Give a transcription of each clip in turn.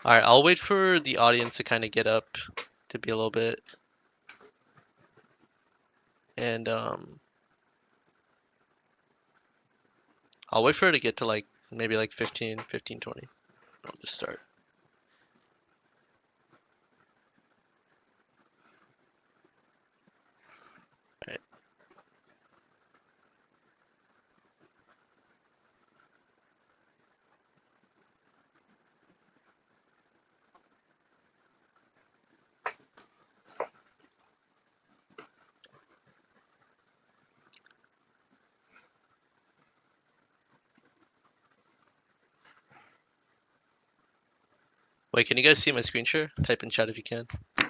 All right, I'll wait for the audience to kind of get up to be a little bit, and I'll wait for it to get to like maybe like 15, 20. I'll just start. All right. Wait, can you guys see my screen share? Type in chat if you can.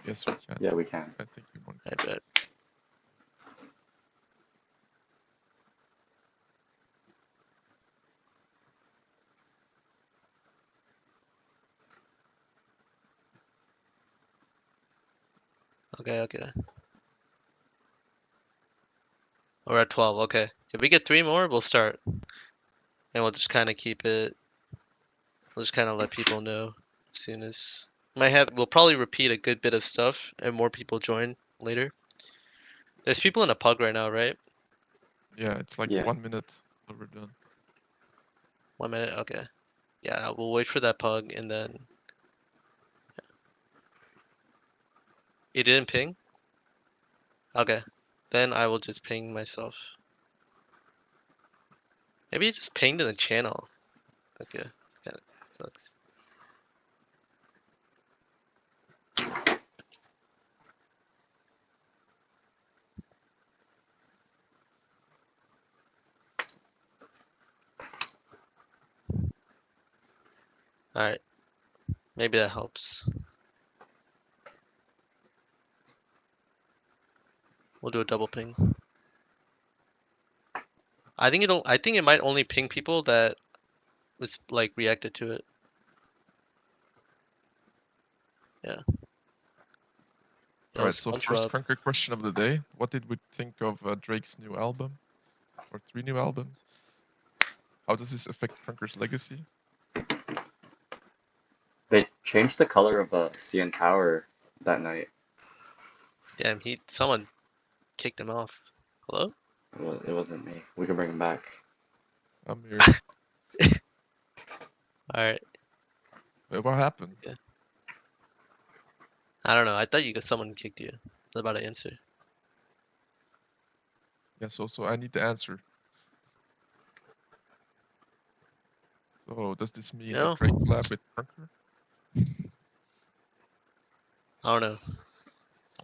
Yes, we can. Yeah, we can. I think you want. I bet. Okay, okay. We're at 12. Okay. If we get 3 more, we'll start, and we'll just kind of keep it. We'll just kind of let people know as soon as. We'll probably repeat a good bit of stuff, and more people join later. There's people in a pug right now, right? Yeah, it's like Yeah. 1 minute till we're done. 1 minute. Okay. Yeah, we'll wait for that pug, and then. You didn't ping? Okay. Then I will just ping myself. Maybe you just pinged in the channel. Okay. It kind of sucks. Alright. Maybe that helps. We'll do a double ping. I think it might only ping people that was like reacted to it. Yeah. Yo, Alright, so first SpongeBob. Crunker question of the day. What did we think of Drake's new album? Or 3 new albums? How does this affect Crunker's legacy? They changed the color of CN Tower that night. Damn, someone kicked him off. Hello? It wasn't me. We can bring him back. I'm here. Alright. Wait, what happened? Yeah. I don't know. I thought someone kicked you. I was about to answer. Yeah, so I need the answer. So does this mean a No? Drake collab with Crunker? I don't know.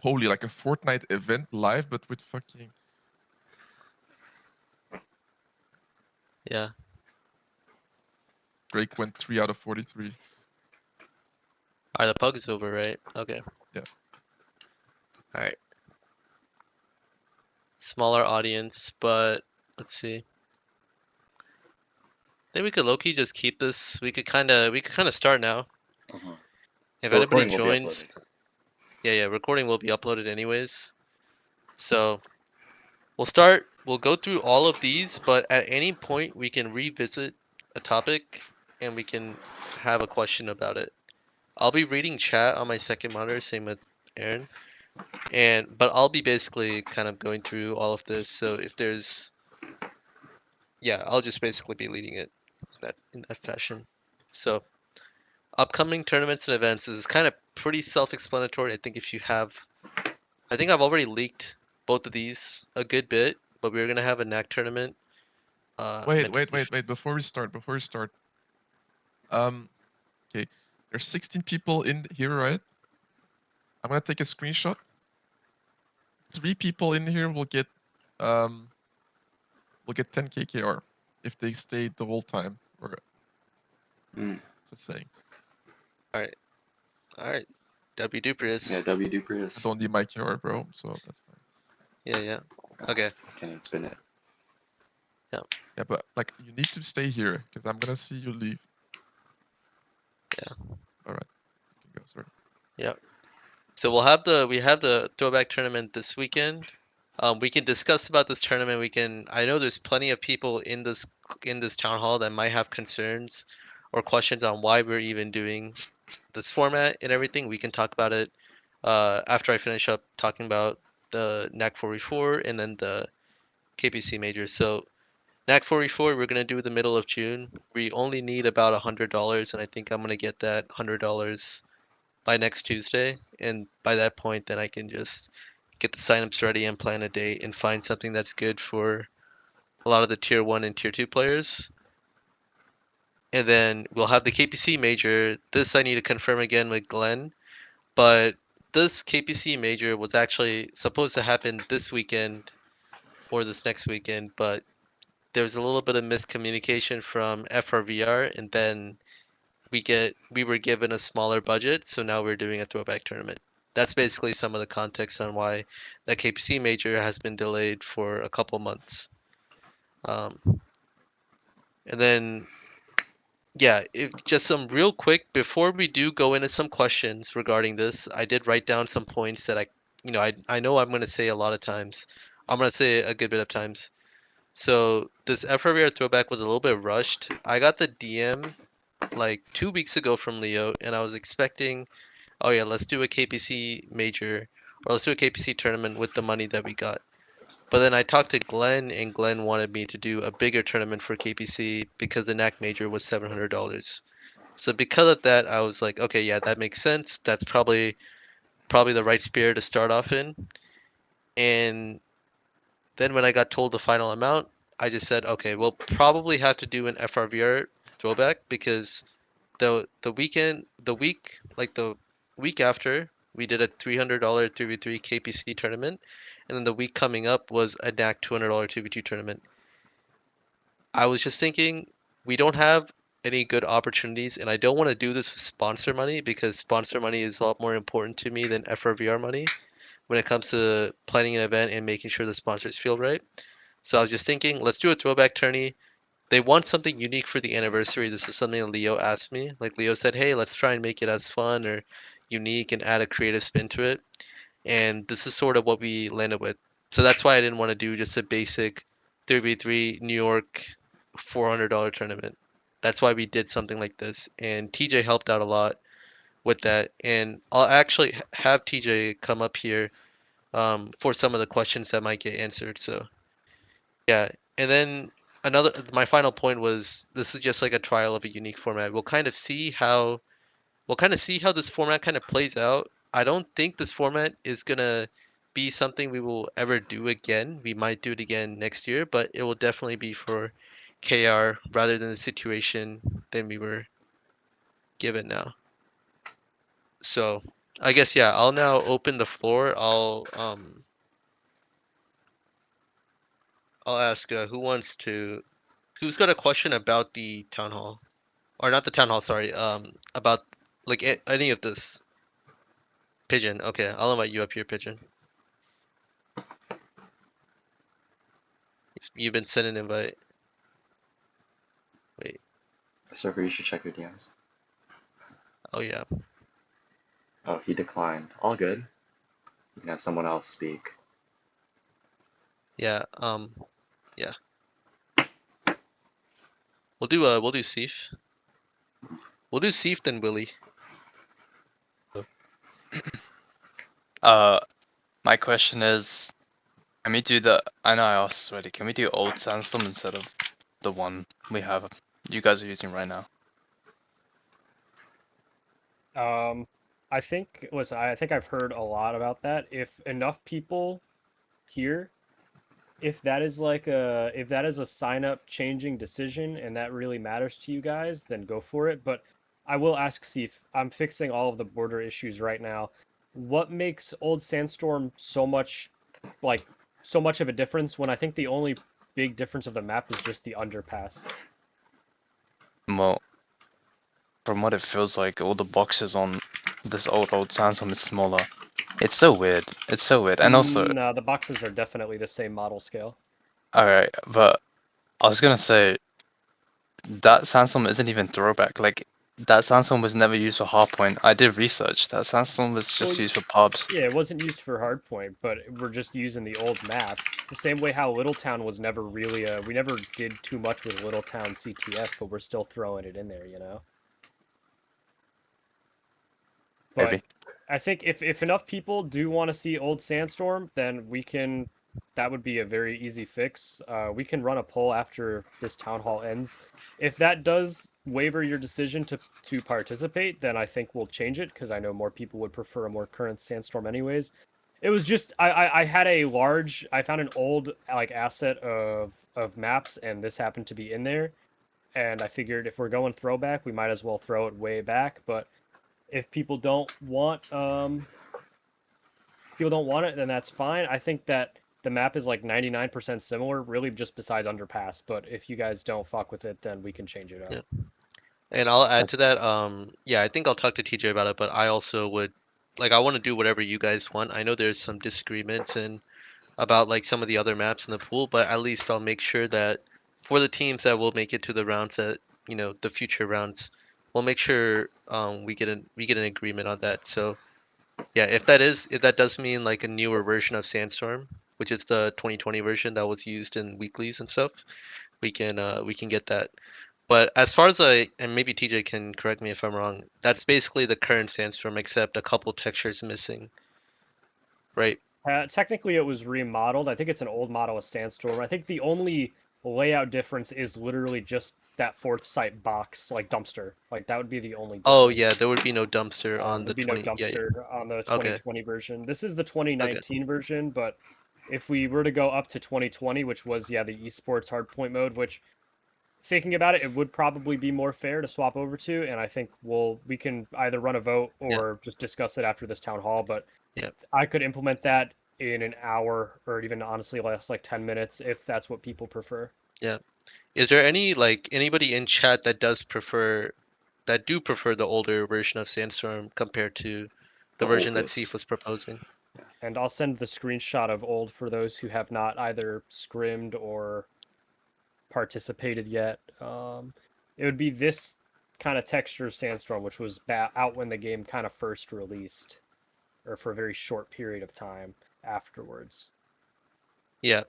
Holy, like a Fortnite event live, but with fucking... Yeah. Drake went 3 out of 43. Alright, the pug is over, right? Okay. Yeah. Alright. Smaller audience, but let's see. I think we could low-key just keep this. We could kinda start now. Uh-huh. If The anybody recording will be joins, uploaded. yeah, recording will be uploaded anyways. So we'll start. We'll go through all of these, but at any point we can revisit a topic and we can have a question about it. I'll be reading chat on my second monitor, same with Aaron, but I'll be basically kind of going through all of this. So if there's, yeah, I'll just basically be leading it in that fashion. So upcoming tournaments and events is kind of pretty self-explanatory. I think I think I've already leaked both of these a good bit, but we're gonna have a NACK tournament. Wait. Before we start. Okay. There's 16 people in here, right? I'm gonna take a screenshot. 3 people in here will get 10 KKR if they stay the whole time. Or just saying. All right. W Duprius. Yeah, W I Duprius. don't need my KR, bro, so that's fine. Yeah. Okay. Can't even spin it. Yeah, but like you need to stay here because I'm gonna see you leave. Yeah. All right. You can go. Sorry. Yep. So we have the throwback tournament this weekend. We can discuss about this tournament. I know there's plenty of people in this town hall that might have concerns or questions on why we're even doing this format and everything, we can talk about it after I finish up talking about the NACK 44 and then the KPC majors. So NACK 44, we're gonna do the middle of June. We only need about $100, and I think I'm gonna get that $100 by next Tuesday. And by that point, then I can just get the signups ready and plan a date and find something that's good for a lot of the tier 1 and tier 2 players. And then we'll have the KPC major. This I need to confirm again with Glenn, but this KPC major was actually supposed to happen this weekend or this next weekend, but there was a little bit of miscommunication from FRVR, and then we were given a smaller budget, so now we're doing a throwback tournament. That's basically some of the context on why that KPC major has been delayed for a couple months. Um, and then yeah, if just some real quick before we do go into some questions regarding this, I did write down some points that I know I'm gonna say a lot of times. I'm gonna say a good bit of times. So this FRVR throwback was a little bit rushed. I got the DM like 2 weeks ago from Leo, and I was expecting, oh yeah, let's do a KPC major or let's do a KPC tournament with the money that we got. But then I talked to Glenn, and Glenn wanted me to do a bigger tournament for KPC because the NAC major was $700. So because of that, I was like, okay, yeah, that makes sense. That's probably the right spirit to start off in. And then when I got told the final amount, I just said, okay, we'll probably have to do an FRVR throwback because the week after we did a $300 3v3 KPC tournament, and then the week coming up was a NAC $200 2v2 tournament. I was just thinking we don't have any good opportunities, and I don't want to do this with sponsor money because sponsor money is a lot more important to me than FRVR money when it comes to planning an event and making sure the sponsors feel right. So I was just thinking, let's do a throwback tourney. They want something unique for the anniversary. This was something that Leo asked me. Like Leo said, hey, let's try and make it as fun or unique and add a creative spin to it. And this is sort of what we landed with. So that's why I didn't want to do just a basic 3v3 New York $400 tournament. That's why we did something like this. And TJ helped out a lot with that. And I'll actually have TJ come up here for some of the questions that might get answered. So yeah, and then my final point was this is just like a trial of a unique format. We'll kind of see how this format kind of plays out. I don't think this format is gonna be something we will ever do again. We might do it again next year, but it will definitely be for KR rather than the situation than we were given now. So I guess yeah, I'll now open the floor. I'll ask who's got a question about the town hall, or not the town hall, sorry, about like any of this. Pigeon, okay, I'll invite you up here, Pigeon. You've been sent an invite. Wait, Server, you should check your DMs. oh yeah, Oh, he declined. All good. You can have someone else speak. yeah, yeah. We'll do Seif. We'll do Seif then Willie. My question is, can we do I know I asked already, can we do old sandstorm instead of the one you guys are using right now? I think I think I've heard a lot about that. If enough people here, if that is if that is a sign up changing decision and that really matters to you guys, then go for it. But I will ask Sif, I'm fixing all of the border issues right now. What makes Old Sandstorm so much of a difference when I think the only big difference of the map is just the underpass? Well, from what it feels like, all the boxes on this old sandstorm is smaller. It's so weird. It's so weird. And also, No, the boxes are definitely the same model scale. alright, but I was gonna say that sandstorm isn't even throwback. Like, That sandstorm was never used for hardpoint. I did research. That sandstorm was just Well, used for pubs. yeah, it wasn't used for hardpoint, but we're just using the old maps. It's the same way how Little Town was never really we never did too much with Little Town CTF, but we're still throwing it in there, you know? But Maybe. I think if enough people do want to see Old Sandstorm, then we can. That would be a very easy fix. We can run a poll after this town hall ends. If that does waver your decision to participate, then I think we'll change it because I know more people would prefer a more current Sandstorm anyways. It was just I had a large I found an old like asset of maps and this happened to be in there, and I figured if we're going throwback, we might as well throw it way back, but if people don't want it, then that's fine. I think that the map is like 99% similar, really just besides underpass. But if you guys don't fuck with it, then we can change it up. Yeah. And I'll add to that. Yeah, I think I'll talk to TJ about it, but I also would like I want to do whatever you guys want. I know there's some disagreements and about like some of the other maps in the pool, but at least I'll make sure that for the teams that will make it to the rounds that the future rounds, we'll make sure we get an agreement on that. So yeah, if that does mean like a newer version of Sandstorm, which is the 2020 version that was used in weeklies and stuff, we can get that. But as far as and maybe TJ can correct me if I'm wrong, that's basically the current Sandstorm except a couple textures missing, right? Technically, it was remodeled. I think it's an old model of Sandstorm. I think the only layout difference is literally just that fourth site box, like dumpster. Like that would be the only Oh difference. yeah, there would be no dumpster on the There'd be no 20. Yeah, dumpster on the okay, 2020 version. This is the okay, 2019 version, but if we were to go up to 2020, which was yeah the esports hardpoint mode, which thinking about it, it would probably be more fair to swap over to, and I think we can either run a vote yeah, or just discuss it after this town hall. But yeah, I could implement that in an hour or even honestly less like 10 minutes if that's what people prefer. yeah. Is there any like anybody in chat that do prefer the older version of Sandstorm compared to the The version that oldest. Seif was proposing? And I'll send the screenshot of old for those who have not either scrimmed or participated yet. It would be this kind of texture of Sandstorm, which was out when the game kind of first released, or for a very short period of time afterwards. Yeah,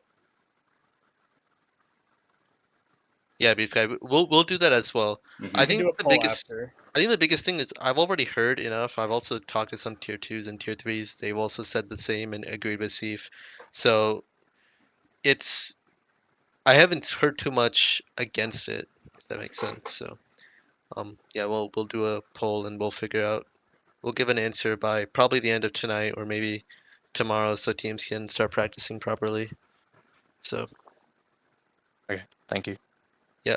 yeah, we'll do that as well. Hmm. I We can do think a the poll biggest after. I think the biggest thing is I've already heard enough. I've also talked to some tier twos and tier threes. They've also said the same and agreed with Seif. So it's I haven't heard too much against it, if that makes sense. So yeah, we'll do a poll and we'll give an answer by probably the end of tonight or maybe tomorrow so teams can start practicing properly. So Okay, thank you. yeah,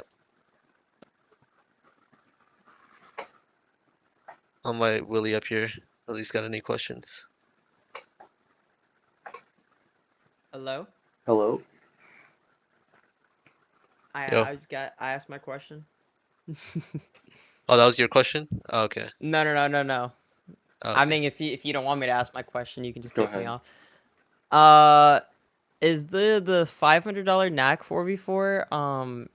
I'll invite Willie up here. Willie's got any questions? Hello? Hello. Yo. I asked my question. Oh, that was your question? Oh, okay. No. Oh, I okay. mean, if you don't want me to ask my question, you can just Go kick me ahead. off. Uh, is the $500 NACK 4v4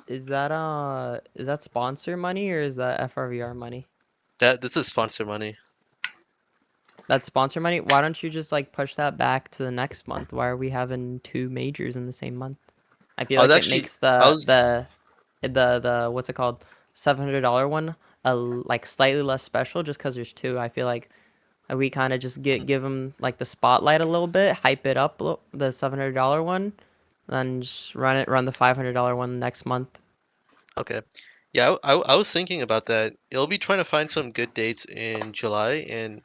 is that sponsor money or is that FRVR money? This is sponsor money. That's sponsor money. Why don't you just like push that back to the next month? Why are we having two majors in the same month? I feel I was like it actually makes I was the what's it called, $700 one like slightly less special just because there's two. I feel like we kind of just give them like the spotlight a little bit, hype it up the $700 one, then just run the $500 one next month. okay. Yeah, I was thinking about that. It'll be trying to find some good dates in July, and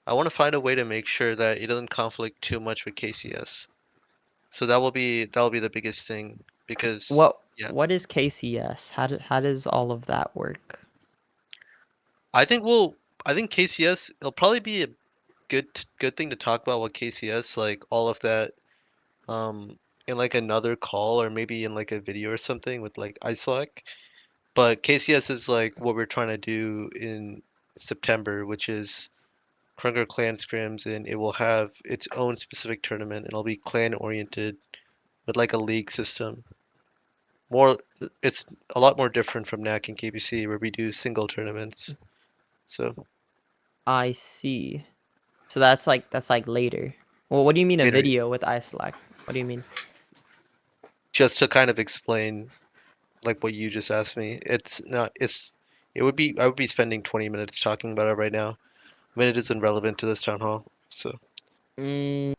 I want to find a way to make sure that it doesn't conflict too much with KCS. So that will be the biggest thing because What yeah, what is KCS? How does all of that work? I think KCS it'll probably be a good thing to talk about what KCS like all of that in like another call or maybe in like a video or something with like Islack. But KCS is like what we're trying to do in September, which is Kruger Clan Scrims, and it will have its own specific tournament. It'll be clan oriented with like a league system more. It's a lot more different from NAC and KBC where we do single tournaments. So I see. So that's like later. Well, what do you mean a later, video with iSelect? What do you mean? just to kind of explain like what you just asked me, it's not. It would be. I would be spending 20 minutes talking about it right now. I mean, it isn't relevant to this town hall. So Mm,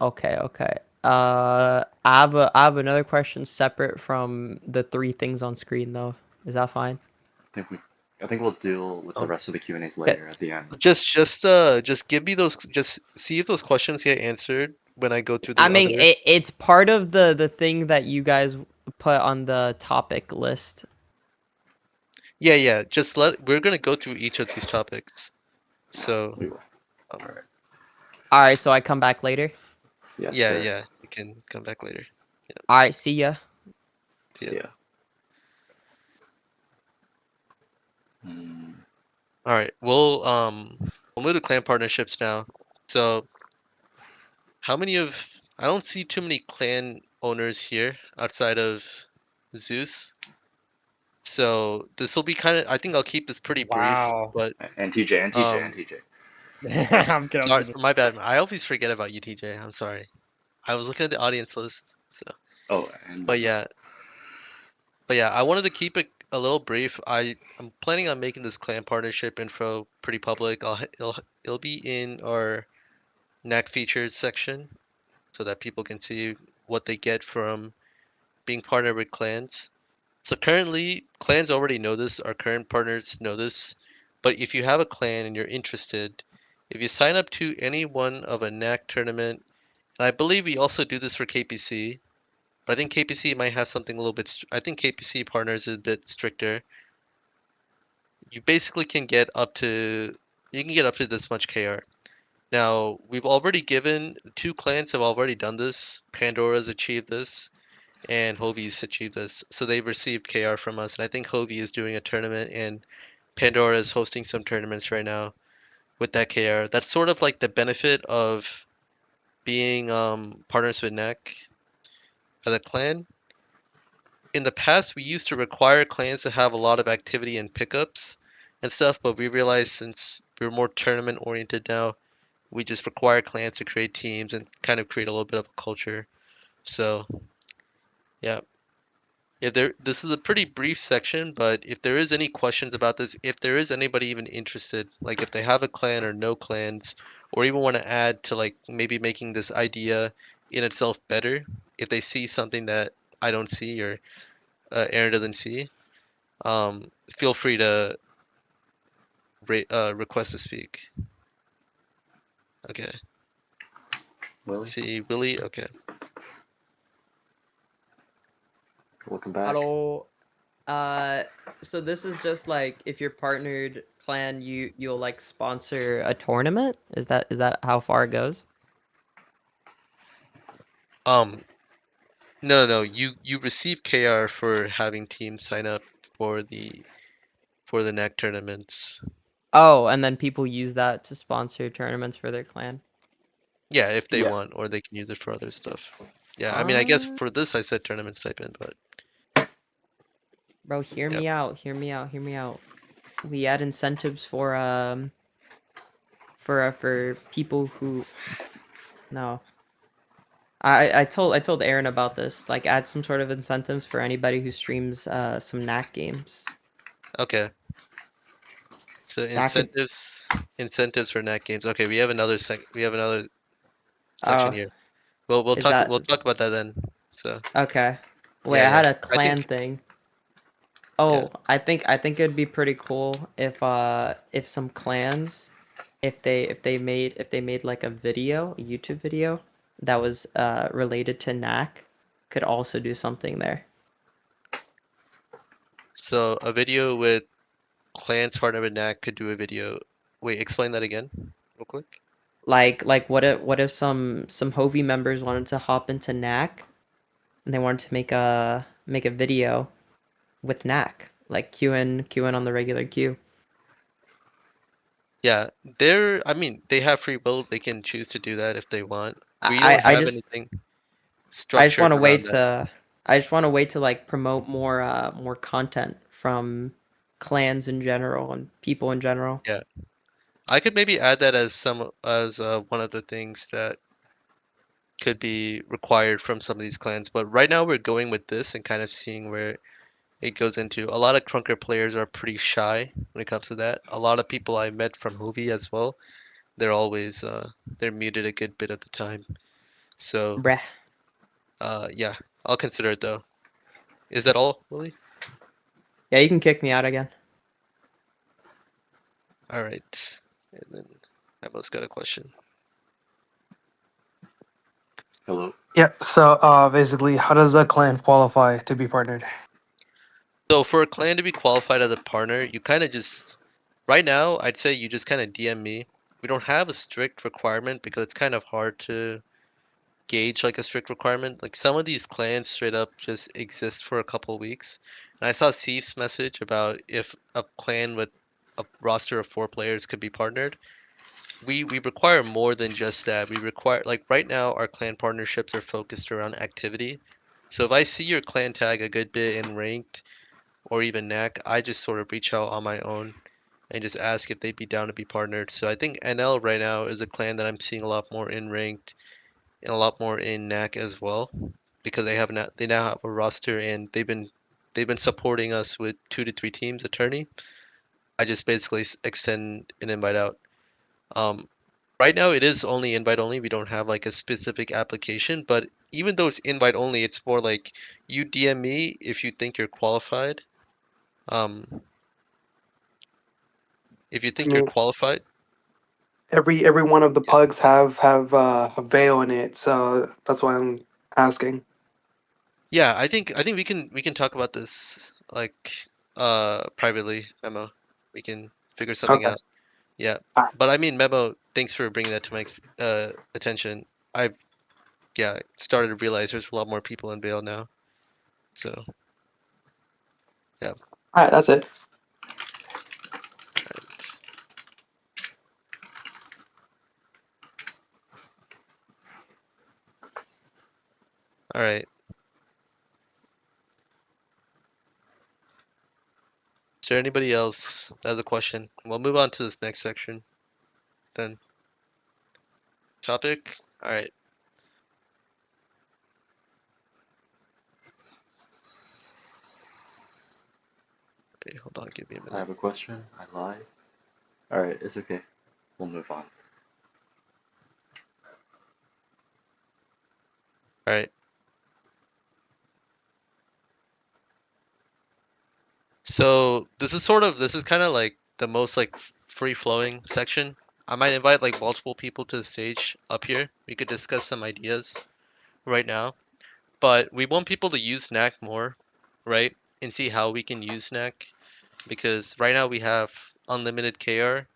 okay, okay. I have another question separate from the three things on screen though. Is that fine? I think we'll deal with the um, rest of the Q&As Okay. later at the end. just give me those. Just see if those questions get answered when I go through I the mean, other. it's part of the thing that you guys put on the topic list. Yeah, yeah. Just let. We're gonna go through each of these topics. So We will. um, All right. All right, so I come back later. Yes, yeah, sir. yeah. You can come back later. All right, see ya. Yeah. See ya. Hmm. All right. We'll move to clan partnerships now. So how many of I don't see too many clan owners here outside of Zeus. So this will be kind of I think I'll keep this pretty brief, Wow. but And TJ, and TJ, and um TJ. I'm gonna sorry, do this. my bad. I always forget about you, TJ. I'm sorry. I was looking at the audience list. So, Oh, and but yeah, but yeah, I wanted to keep it a little brief. I'm planning on making this clan partnership info pretty public. It'll be in our NAC features section so that people can see what they get from being partnered with clans. So currently, clans already know this, our current partners know this, but if you have a clan and you're interested, if you sign up to any one of a NAC tournament, and I believe we also do this for KPC, but I think KPC might have something a little bit, I think KPC partners is a bit stricter. You basically can get up to, you can get up to this much KR. Now, we've already given, two clans have already done this. Pandora's achieved this, and Hovey's achieved this. So they've received KR from us, and I think Hovey is doing a tournament, and Pandora is hosting some tournaments right now with that KR. That's sort of like the benefit of being partners with NEC as a clan. In the past, we used to require clans to have a lot of activity and pickups and stuff, but we realized since we're more tournament oriented now, we just require clans to create teams and kind of create a little bit of a culture. So yeah, if there, this is a pretty brief section, but if there is any questions about this, if there is anybody even interested, like if they have a clan or no clans, or even want to add to like maybe making this idea in itself better, if they see something that I don't see or Aaron doesn't see, feel free to request to speak. Okay. Willie, See, Willie. Okay. welcome back. Hello. Uh, so this is just like if you're partnered clan, you'll like sponsor a tournament? Is that how far it goes? Um, no, no, you receive KR for having teams sign up for the NAC tournaments. Oh, and then people use that to sponsor tournaments for their clan. Yeah, if they Yeah. want, or they can use it for other stuff. Yeah, I mean, I guess Uh, for this I said tournament stipend, but bro, hear yeah. me out, hear me out, hear me out. We add incentives for people who no. I told Aaron about this. Like add some sort of incentives for anybody who streams some NAC games. Okay. So That could incentives for NAC games. Okay, we have another section oh here. is that We'll talk about that then. So okay. Wait, yeah, I yeah. had a I clan think thing. yeah. Oh, I think it'd be pretty cool if some clans if they made like a video, a YouTube video that was related to NAC could also do something there. So a video with clans partner with NAC could do a video. Wait, explain that again, real quick. Like what if some Hovey members wanted to hop into NAC and they wanted to make a video with NAC, like queuing on the regular queue. Yeah, I mean, they have free will. They can choose to do that if they want. We I don't I I have just anything I just want structured a way around that. to I just want to wait to like promote more content from clans in general and people in general. Yeah. I could maybe add that as one of the things that could be required from some of these clans. But right now we're going with this and kind of seeing where it goes into. A lot of Crunker players are pretty shy when it comes to that. A lot of people I met from Hoovie as well, they're always they're muted a good bit of the time. So Bruh. yeah, I'll consider it though. Is that all, Willie? Yeah, you can kick me out again. All right. And then Emma's got a question. Hello. Yeah, so basically, how does a clan qualify to be partnered? So for a clan to be qualified as a partner, you kind of just right now, I'd say you just kind of DM me. We don't have a strict requirement because it's kind of hard to gauge like a strict requirement. Like some of these clans straight up just exist for a couple weeks. And I saw Seif's message about if a clan with a roster of 4 players could be partnered. We require more than just that. We require like right now our clan partnerships are focused around activity. So if I see your clan tag a good bit in ranked or even NACK, I just sort of reach out on my own and just ask if they'd be down to be partnered. So I think NL right now is a clan that I'm seeing a lot more in ranked and a lot more in NAC as well because they now have a roster and they've been supporting us with 2 to 3 teams attorney. I just basically extend an invite out. Um, right now it is only invite only. We don't have like a specific application, but even though it's invite only, it's more like you DM me if you think you're qualified. Um, if you I think you're mean, qualified, every one of the yeah. pugs have a veil in it, so that's why I'm asking. Yeah, I think we can talk about this like privately, Memo. We can figure something Okay. out. Yeah. Alright. But I mean, Memo, thanks for bringing that to my attention. I've yeah, started to realize there's a lot more people in Vale now. So, yeah. All right, that's it. All right. Is there anybody else that has a question? We'll move on to this next section. Then topic. All right. Okay, hold on, give me a I minute. have a question. I lied. Alright, it's okay. We'll move on. All right. So this is kind of like the most like free flowing section. I might invite like multiple people to the stage up here. We could discuss some ideas right now, but we want people to use NAC more, right? And see how we can use NAC because right now we have unlimited KR.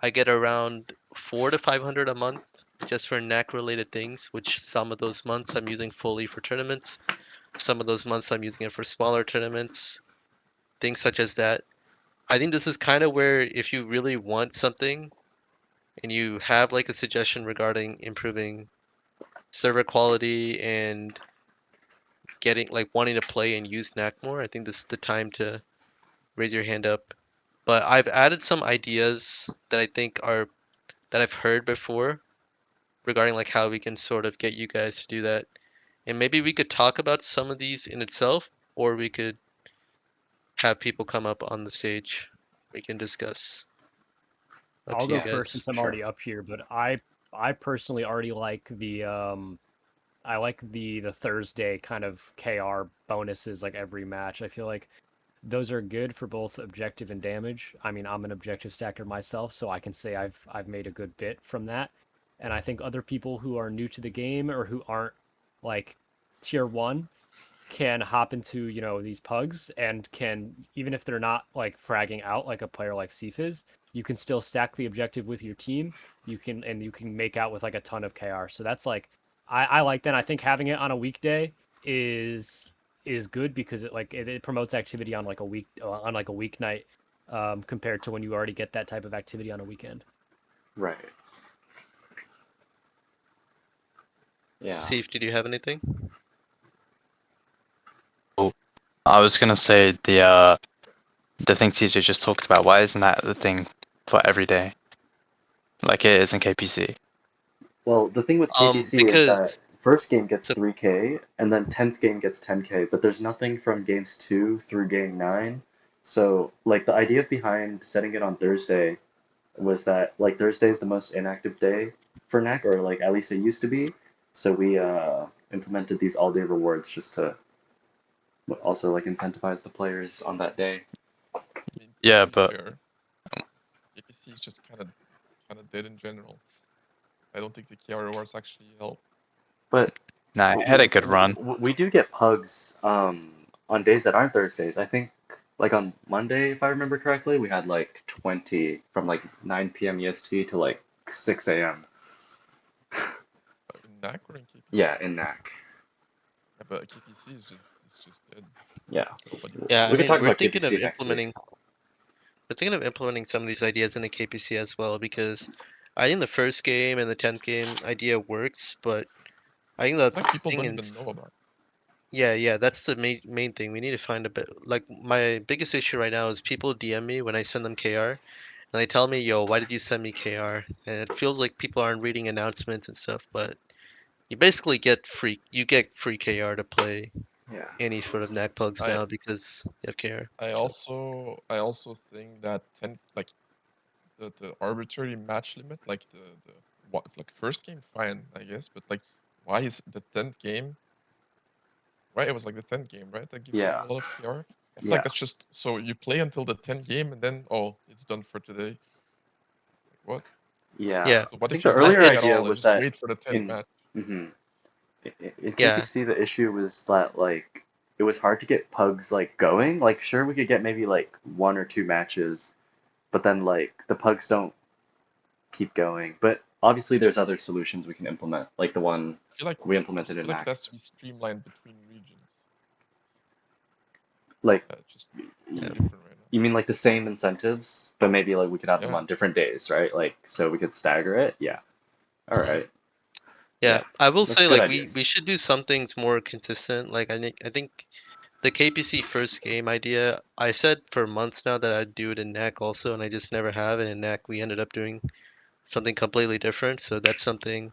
I get around 400 to 500 a month just for NAC related things, which some of those months I'm using fully for tournaments. Some of those months I'm using it for smaller tournaments, things such as that. I think this is kind of where if you really want something and you have like a suggestion regarding improving server quality and getting like wanting to play and use NAC more, I think this is the time to raise your hand up. But I've added some ideas that I think are that I've heard before regarding like how we can sort of get you guys to do that. And maybe we could talk about some of these in itself, or we could have people come up on the stage. We can discuss. Up I'll to you go Yeah, first guys. since I'm sure. already up here, but I personally already like the Thursday kind of KR bonuses like every match. I feel like those are good for both objective and damage. I mean, I'm an objective stacker myself, so I can say I've made a good bit from that. And I think other people who are new to the game or who aren't like tier 1 can hop into, these pugs and can, even if they're not like fragging out like a player like Sif is, you can still stack the objective with your team. You can make out with like a ton of KR. So that's like I like that. I think having it on a weekday is good because it promotes activity on like a weeknight compared to when you already get that type of activity on a weekend. Right. Yeah. Steve, did you have anything? I was gonna say the thing TJ just talked about. Why isn't that the thing for every day, like it is in KPC? Well, the thing with KPC is that Because first game gets so 3K, and then 10th game gets 10K, but there's nothing from games 2 through game 9. So, like, the idea behind setting it on Thursday was that, like, Thursday is the most inactive day for NAC, or, like, at least it used to be. So we implemented these all-day rewards just to also, like, incentivize the players on that day. I mean, Yeah, to be but fair, KPC is just kind of dead in general. I don't think the KR rewards actually help. But nah, it had a good run. we do get pugs on days that aren't Thursdays. I think like on Monday, if I remember correctly, we had like 20 from like 9 p.m. EST to like 6 a.m. In NAC or in KPC? Yeah, in NAC. Yeah, but KPC is just dead. Yeah. Nobody. yeah, We I could mean talk we're about thinking of KPC next week. implementing some of these ideas into KPC as well because I think the first game and the 10th game idea works, but I think the Like people thing don't even is know about. yeah, that's the main thing. We need to find a bit like my biggest issue right now is people DM me when I send them KR and they tell me, "Yo, why did you send me KR?" And it feels like people aren't reading announcements and stuff, but you basically get free KR to play Yeah. any sort of knack pugs I now because you have KR. I also think that the arbitrary match limit, like the what like first game fine, I guess, but like why is the 10th game, right? It was like the 10th game, right? That gives you Yeah. a lot of KR. I feel like Yeah. that's just so you play until the 10th game and then oh it's done for today. Like what? Yeah. Yeah, So I what think if the you don't earlier play at idea all and was just that wait for the 10th in match? mhm. In yeah, KPC the issue was that like it was hard to get pugs like going. Like sure we could get maybe like 1 or 2 matches, but then like the pugs don't keep going. But obviously, there's other solutions we can implement, like the one I feel like we I implemented just in feel like it NAC. has to be streamlined between regions. Like, Just yeah, too different right now. you mean like the same incentives, but maybe like we could have them Yeah. on different days, right? Like, so we could stagger it. Yeah. All right. yeah. Yeah. I will That's say good like ideas. we should do some things more consistent. Like I think the KPC first game idea, I said for months now that I'd do it in NAC also, and I just never have. And in NAC, we ended up doing something completely different. So that's something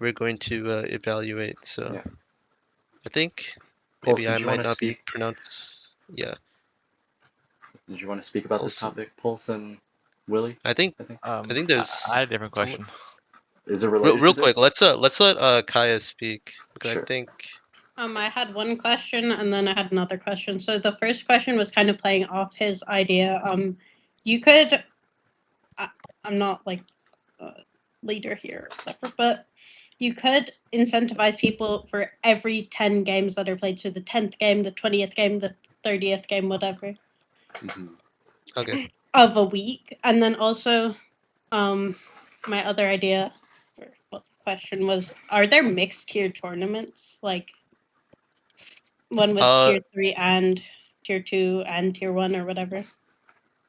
we're going to evaluate. So Yeah. I think Pulse, maybe I did you want might to not be speak? pronounced. Yeah, Did you want to speak about this Olsen. topic, Pulse and Willie? I think I think. I think I had there's a different someone question. Is it real, related to real quick. this? Let's let Kaya speak because I Sure. think I had one question and then I had another question. So the first question was kind of playing off his idea. You could, I'm not like a leader here, or whatever, but you could incentivize people for every 10 games that are played. So the 10th game, the 20th game, the 30th game, whatever, Hmm. okay. of a week. And then also, my other idea for well, the question was, are there mixed tier tournaments? Like one with Uh, tier 3 and tier 2 and tier 1 or whatever.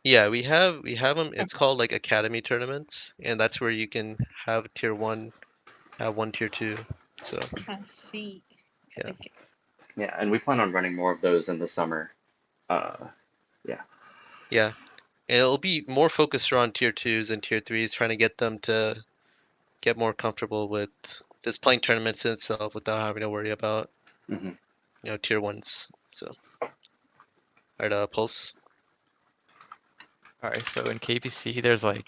yeah, we have them. It's Okay. called like academy tournaments, and that's where you can have tier one, have one tier two. So I see. yeah, Okay. Yeah, and we plan on running more of those in the summer. Uh, yeah. yeah, and it'll be more focused around tier twos and tier threes, trying to get them to get more comfortable with just playing tournaments in itself without having to worry about Hmm. tier ones. So, alright, Pulse. All right, so in KPC, there's like,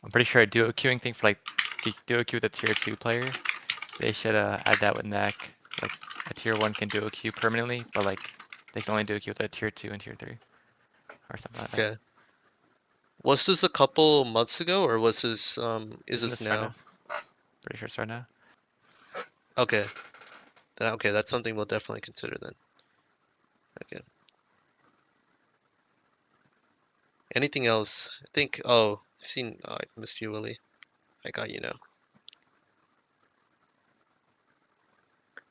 I'm pretty sure a duo queuing thing for like duo queue with a tier 2 player. They should add that with NAC. Like a tier 1 can duo queue permanently, but like they can only duo queue with a tier 2 and tier 3 or something like that. Okay. Was this a couple months ago, or was this is Isn't this this right now? now? Pretty sure it's right now. Okay. Then okay, that's something we'll definitely consider then. Okay. Anything else? I think. Oh, I've seen. Oh, I missed you, Willie. I got you now.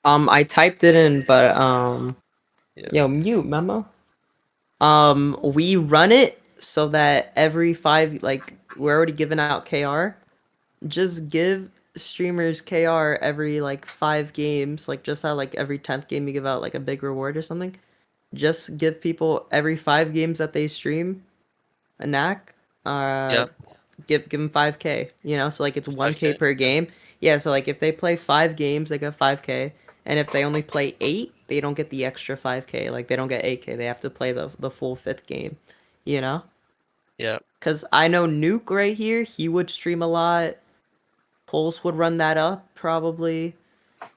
I typed it in, but Yeah. yo, mute memo. We run it so that every five, like we're already giving out KR. Just give streamers KR every like 5 games, like just how like every 10th game you give out like a big reward or something. just give people every 5 games that they stream a knack. Yeah, Give them 5K. You know, so like it's 1K 5K. per Yeah, game. Yeah, so like if they play 5 games, they get 5K, and if they only play 8, they don't get the extra 5K. Like they don't get 8K. They have to play the full fifth game. You know, yeah, because I know Nuke right here. He would stream a lot. Pulse would run that up probably.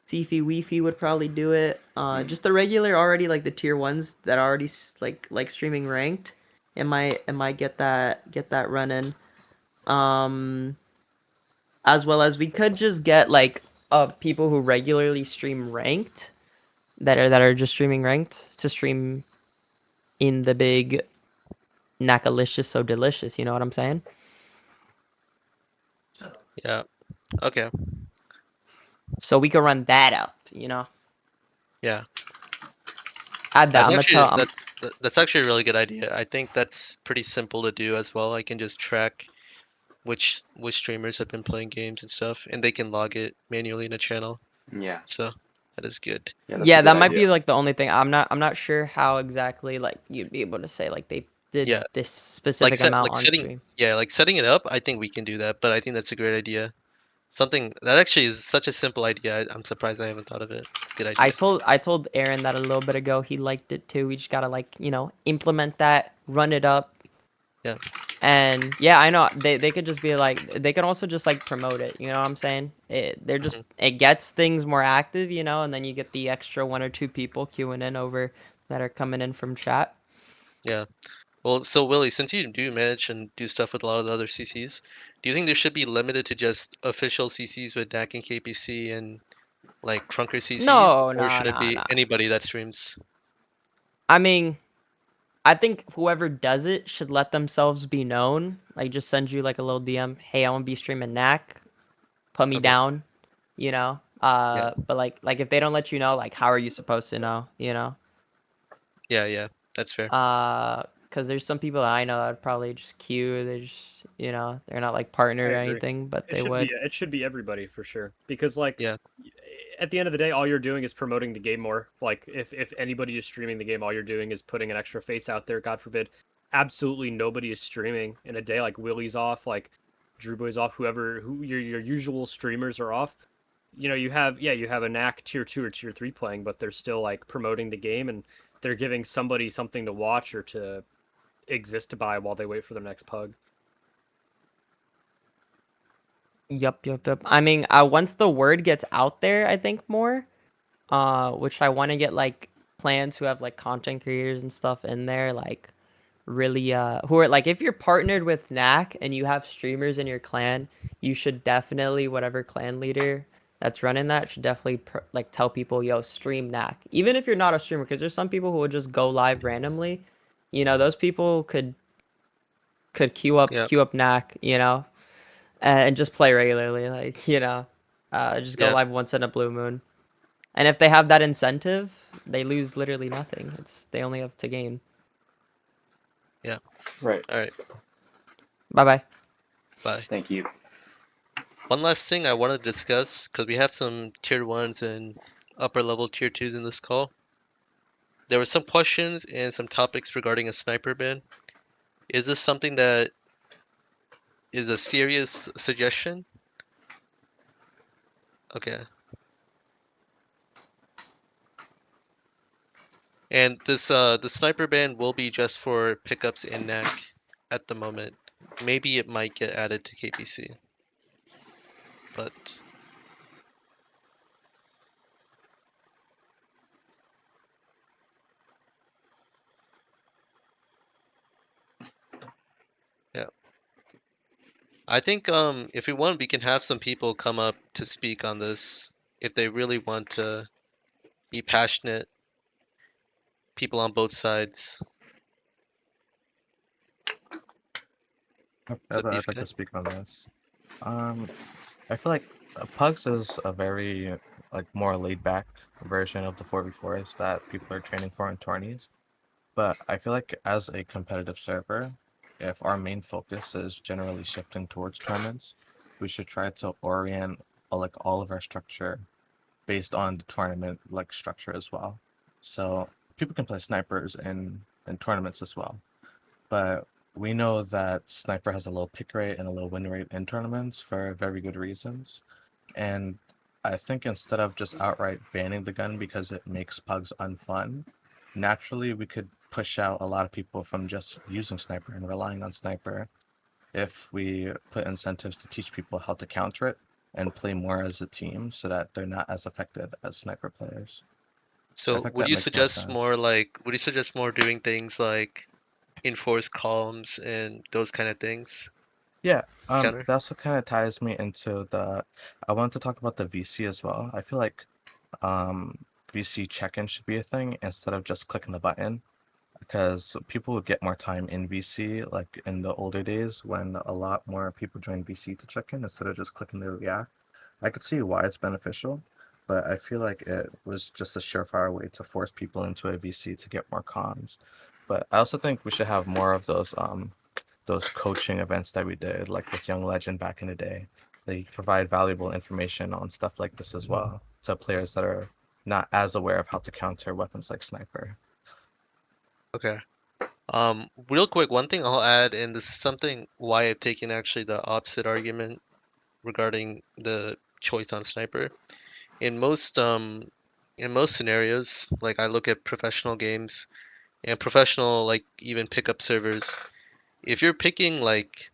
Tifi Weefy would probably do it. Just the regular already like the tier ones that already like streaming ranked. It might get that running. Um, as well as we could just get like people who regularly stream ranked that are just streaming ranked to stream in the big Nakalicious so delicious. You know what I'm saying? yeah. Okay. So we could run that up. You know, Yeah. add that. That's I'm gonna tell. actually that's actually a really good idea. I think that's pretty simple to do as well. I can just track which streamers have been playing games and stuff, and they can log it manually in a channel. Yeah. So that is good. Yeah, that's a Yeah, good that might be idea. like the only thing. I'm not sure how exactly like you'd be able to say like they did Yeah, this specific amount on stream. like setting it up. I think we can do that, but I think that's a great idea. Something that actually is such a simple idea. I'm surprised I haven't thought of it. It's a good I idea. told I told Aaron that a little bit ago. He liked it too. We just gotta like implement that, run it up, Yeah. and yeah, I know they could just be like they could also just like promote it. You know what I'm saying? Mhm. It gets things more active, and then you get the extra 1 or 2 people queuing in over that are coming in from chat. Yeah. Well, so Willie, since you do manage and do stuff with a lot of the other CCs, do you think there should be limited to just official CCs with NAC and KPC and like Crunker CCs, No, or no, should it no, be no. anybody that streams? I mean, I think whoever does it should let themselves be known. Like just send you like a little DM, hey, I want to be streaming Knack, put me Okay. down, you know. Yeah. But like if they don't let you know, like how are you supposed to know, you know? Yeah. Yeah. That's fair. Because there's some people that I know that would probably just queue. They just, they're not like I partnered or agree. anything, but It they should be would. it should be everybody for sure. Because like Yeah. at the end of the day, all you're doing is promoting the game more. Like if anybody is streaming the game, all you're doing is putting an extra face out there. God forbid, absolutely nobody is streaming in a day. Like Willie's off, like Drew Boy's off, who your usual streamers are off. You have a knack tier 2 or tier 3 playing, but they're still like promoting the game and they're giving somebody something to watch or to exist by while they wait for their next pug. Yup, yup, yup. I mean, once the word gets out there, I think more. Which I want to get like plans who have like content creators and stuff in there, like really who are like if you're partnered with Knack and you have streamers in your clan, you should definitely whatever clan leader that's running that should definitely like tell people, yo, stream Knack. Even if you're not a streamer, because there's some people who would just go live randomly. Those people could Yeah. queue up Knack, and just play regularly, like, just go Yeah. live once in a blue moon. And if they have that incentive, they lose literally nothing. They only have to gain. Yeah. Right. All right. Bye bye. Bye. Thank you. One last thing I want to discuss because we have some tier ones and upper level tier twos in this call. There were some questions and some topics regarding a sniper ban. Is this something that is a serious suggestion? Okay. And the sniper ban will be just for pickups in NAC at the moment. Maybe it might get added to KPC, but yeah. I think if we want, we can have some people come up to speak on this if they really want to be passionate. People on both sides. What's up, I'd beef like guy? to speak on this. Um, I feel like Pugs is a very more laid back version of the 4v4s that people are training for in tourneys. But I feel like as a competitive server, if our main focus is generally shifting towards tournaments, we should try to orient all of our structure based on the tournament structure as well. So people can play snipers in tournaments as well. But we know that sniper has a low pick rate and a low win rate in tournaments for very good reasons. And I think instead of just outright banning the gun because it makes pugs unfun, naturally we could push out a lot of people from just using sniper and relying on sniper if we put incentives to teach people how to counter it and play more as a team so that they're not as affected as sniper players. I So think that makes more sense. would you suggest more doing things like enforce columns and those kind of things? Yeah, Counter? that also kind of ties me into I wanted to talk about the VC as well. I feel like um, VC check-in should be a thing instead of just clicking the button because people would get more time in VC like in the older days when a lot more people joined VC to check in instead of just clicking the react. I could see why it's beneficial, but I feel like it was just a surefire way to force people into a VC to get more cons. But I also think we should have more of those coaching events that we did, like with Young Legend back in the day. They provide valuable information on stuff like this as well to players that are not as aware of how to counter weapons like sniper. Okay. Real quick, one thing I'll add, and this is something why I've taken actually the opposite argument regarding the choice on sniper. In most scenarios, like I look at professional games and professional like even pickup servers, if you're picking like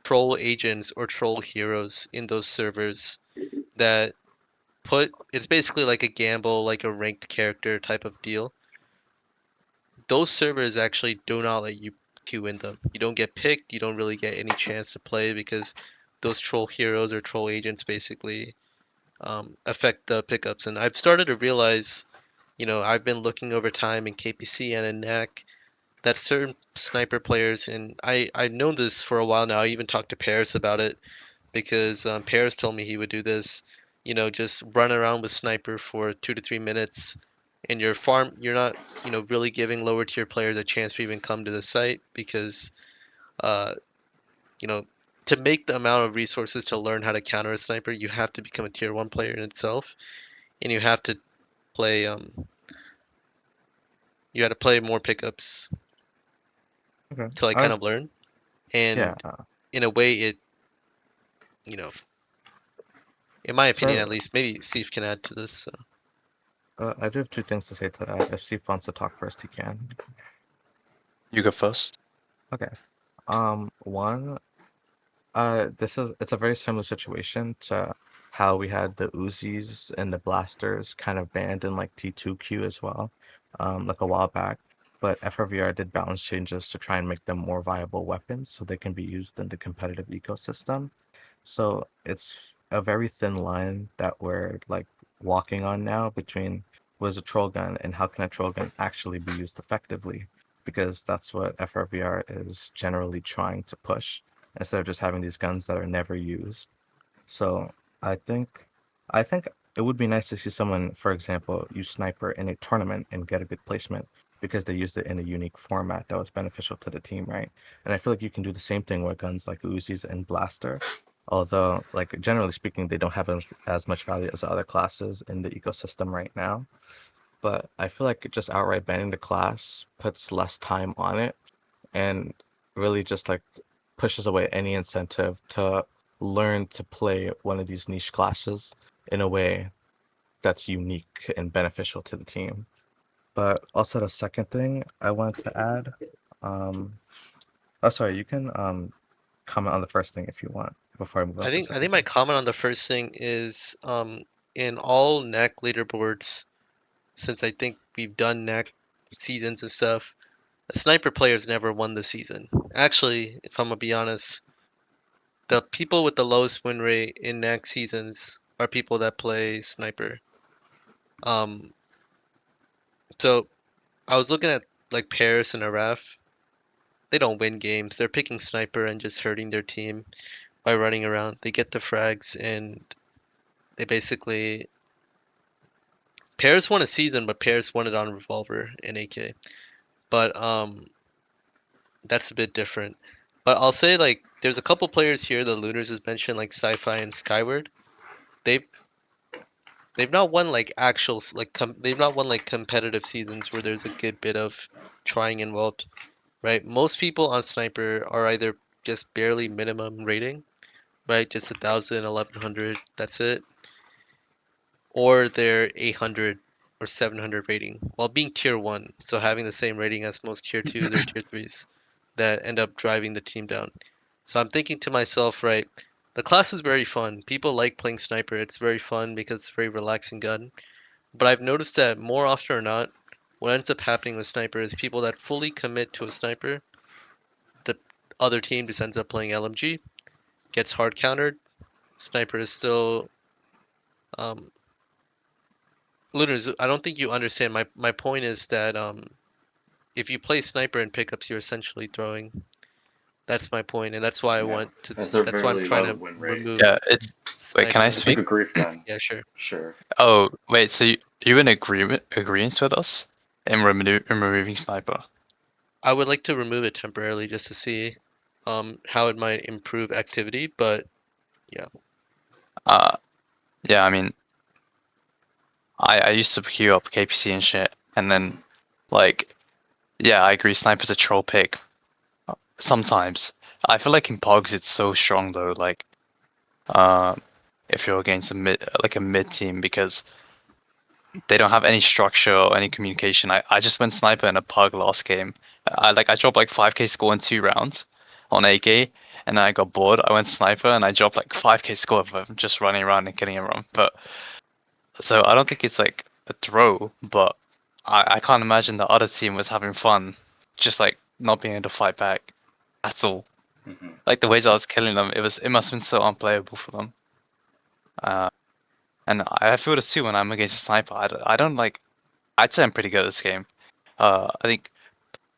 troll agents or troll heroes in those servers that it's basically like a gamble, like a ranked character type of deal. Those servers actually do not let you queue in them. You don't get picked, you don't really get any chance to play because those troll heroes or troll agents basically affect the pickups. And I've started to realize, I've been looking over time in KPC and in NAC that certain sniper players, and I've known this for a while now. I even talked to Paris about it because Paris told me he would do this. Just run around with sniper for 2 to 3 minutes, and you're not, really giving lower tier players a chance to even come to the site because, uh, you know, to make the amount of resources to learn how to counter a sniper, you have to become a tier one player in itself, and play um, you had to play more pickups Okay. to like kind of learn. Yeah. And in a way, it, you know, in my opinion So at least, maybe Steve can add to this. So. I do have two things to say to that. If Steve wants to talk first, he can. You go first. Okay. One, it's a very similar situation to how we had the Uzis and the blasters kind of banned in like T2Q as well, like a while back. But FRVR did balance changes to try and make them more viable weapons so they can be used in the competitive ecosystem. So it's a very thin line that we're like walking on now between what is a troll gun and how can a troll gun actually be used effectively, because that's what FRVR is generally trying to push instead of just having these guns that are never used. So I think I think it would be nice to see someone, for example, use sniper in a tournament and get a good placement because they used it in a unique format that was beneficial to the team, right? And I feel like you can do the same thing with guns like Uzis and Blaster, although like generally speaking, they don't have as much value as other classes in the ecosystem right now. But I feel like just outright banning the class puts less time on it and really just like pushes away any incentive to learn to play one of these niche classes in a way that's unique and beneficial to the team. But also the second thing I wanted to add, um, oh sorry, you can comment on the first thing if you want before I move on I to the think I second think my thing. comment on the first thing is in all NAC leaderboards, since I think we've done NAC seasons and stuff, a sniper player's never won the season. Actually, if I'm gonna be honest, the people with the lowest win rate in NAC seasons are people that play sniper. Um, so I was looking at like Paris and Araf. They don't win games. They're picking sniper and just hurting their team by running around. They get the frags and they basically Paris won a season, but Paris won it on revolver and AK. But that's a bit different. But I'll say like there's a couple players here the Lunars has mentioned like Sci-Fi and Skyward. They've they've not won like actual they've not won like competitive seasons where there's a good bit of trying involved, right? Most people on Sniper are either just barely minimum rating, right? Just 1,000, 1,100, that's it, or they're 800 or 700 rating while being tier 1, so having the same rating as most tier 2s or tier 3s that end up driving the team down. So I'm thinking to myself, right, the class is very fun. People like playing Sniper. It's very fun because it's a very relaxing gun. But I've noticed that more often or not, what ends up happening with Sniper is people that fully commit to a Sniper, the other team just ends up playing LMG, gets hard countered. Sniper is still um, Lunars, I don't think you understand. My point is that if you play Sniper in pickups, you're essentially throwing. That's my point, and that's why I Yeah, want to. has a That's why I'm very trying low to win rate. remove Yeah, it's. Wait, can I Sniper. It's like speak? a grief gun. Yeah, sure. Sure. Oh, wait. So you in agreement with us in removing sniper? I would like to remove it temporarily just to see how it might improve activity, but yeah. Uh, yeah. I mean, I used to queue up KPC and shit, and then like, yeah, I agree. Sniper's a troll pick sometimes. I feel like in Pogs it's so strong though. Like, uh, if you're against a mid team because they don't have any structure or any communication. I just went sniper in a pug last game. I dropped like 5k score in 2 rounds on AK, and then I got bored. I went sniper and I dropped like 5k score of just running around and killing everyone. But so I don't think it's like a throw, but I can't imagine the other team was having fun, just like not being able to fight back at all. Hmm. Like the ways I was killing them, it must have been so unplayable for them. Uh, and I feel this too when I'm against a sniper. I don't like. I'd say I'm pretty good at this game. I think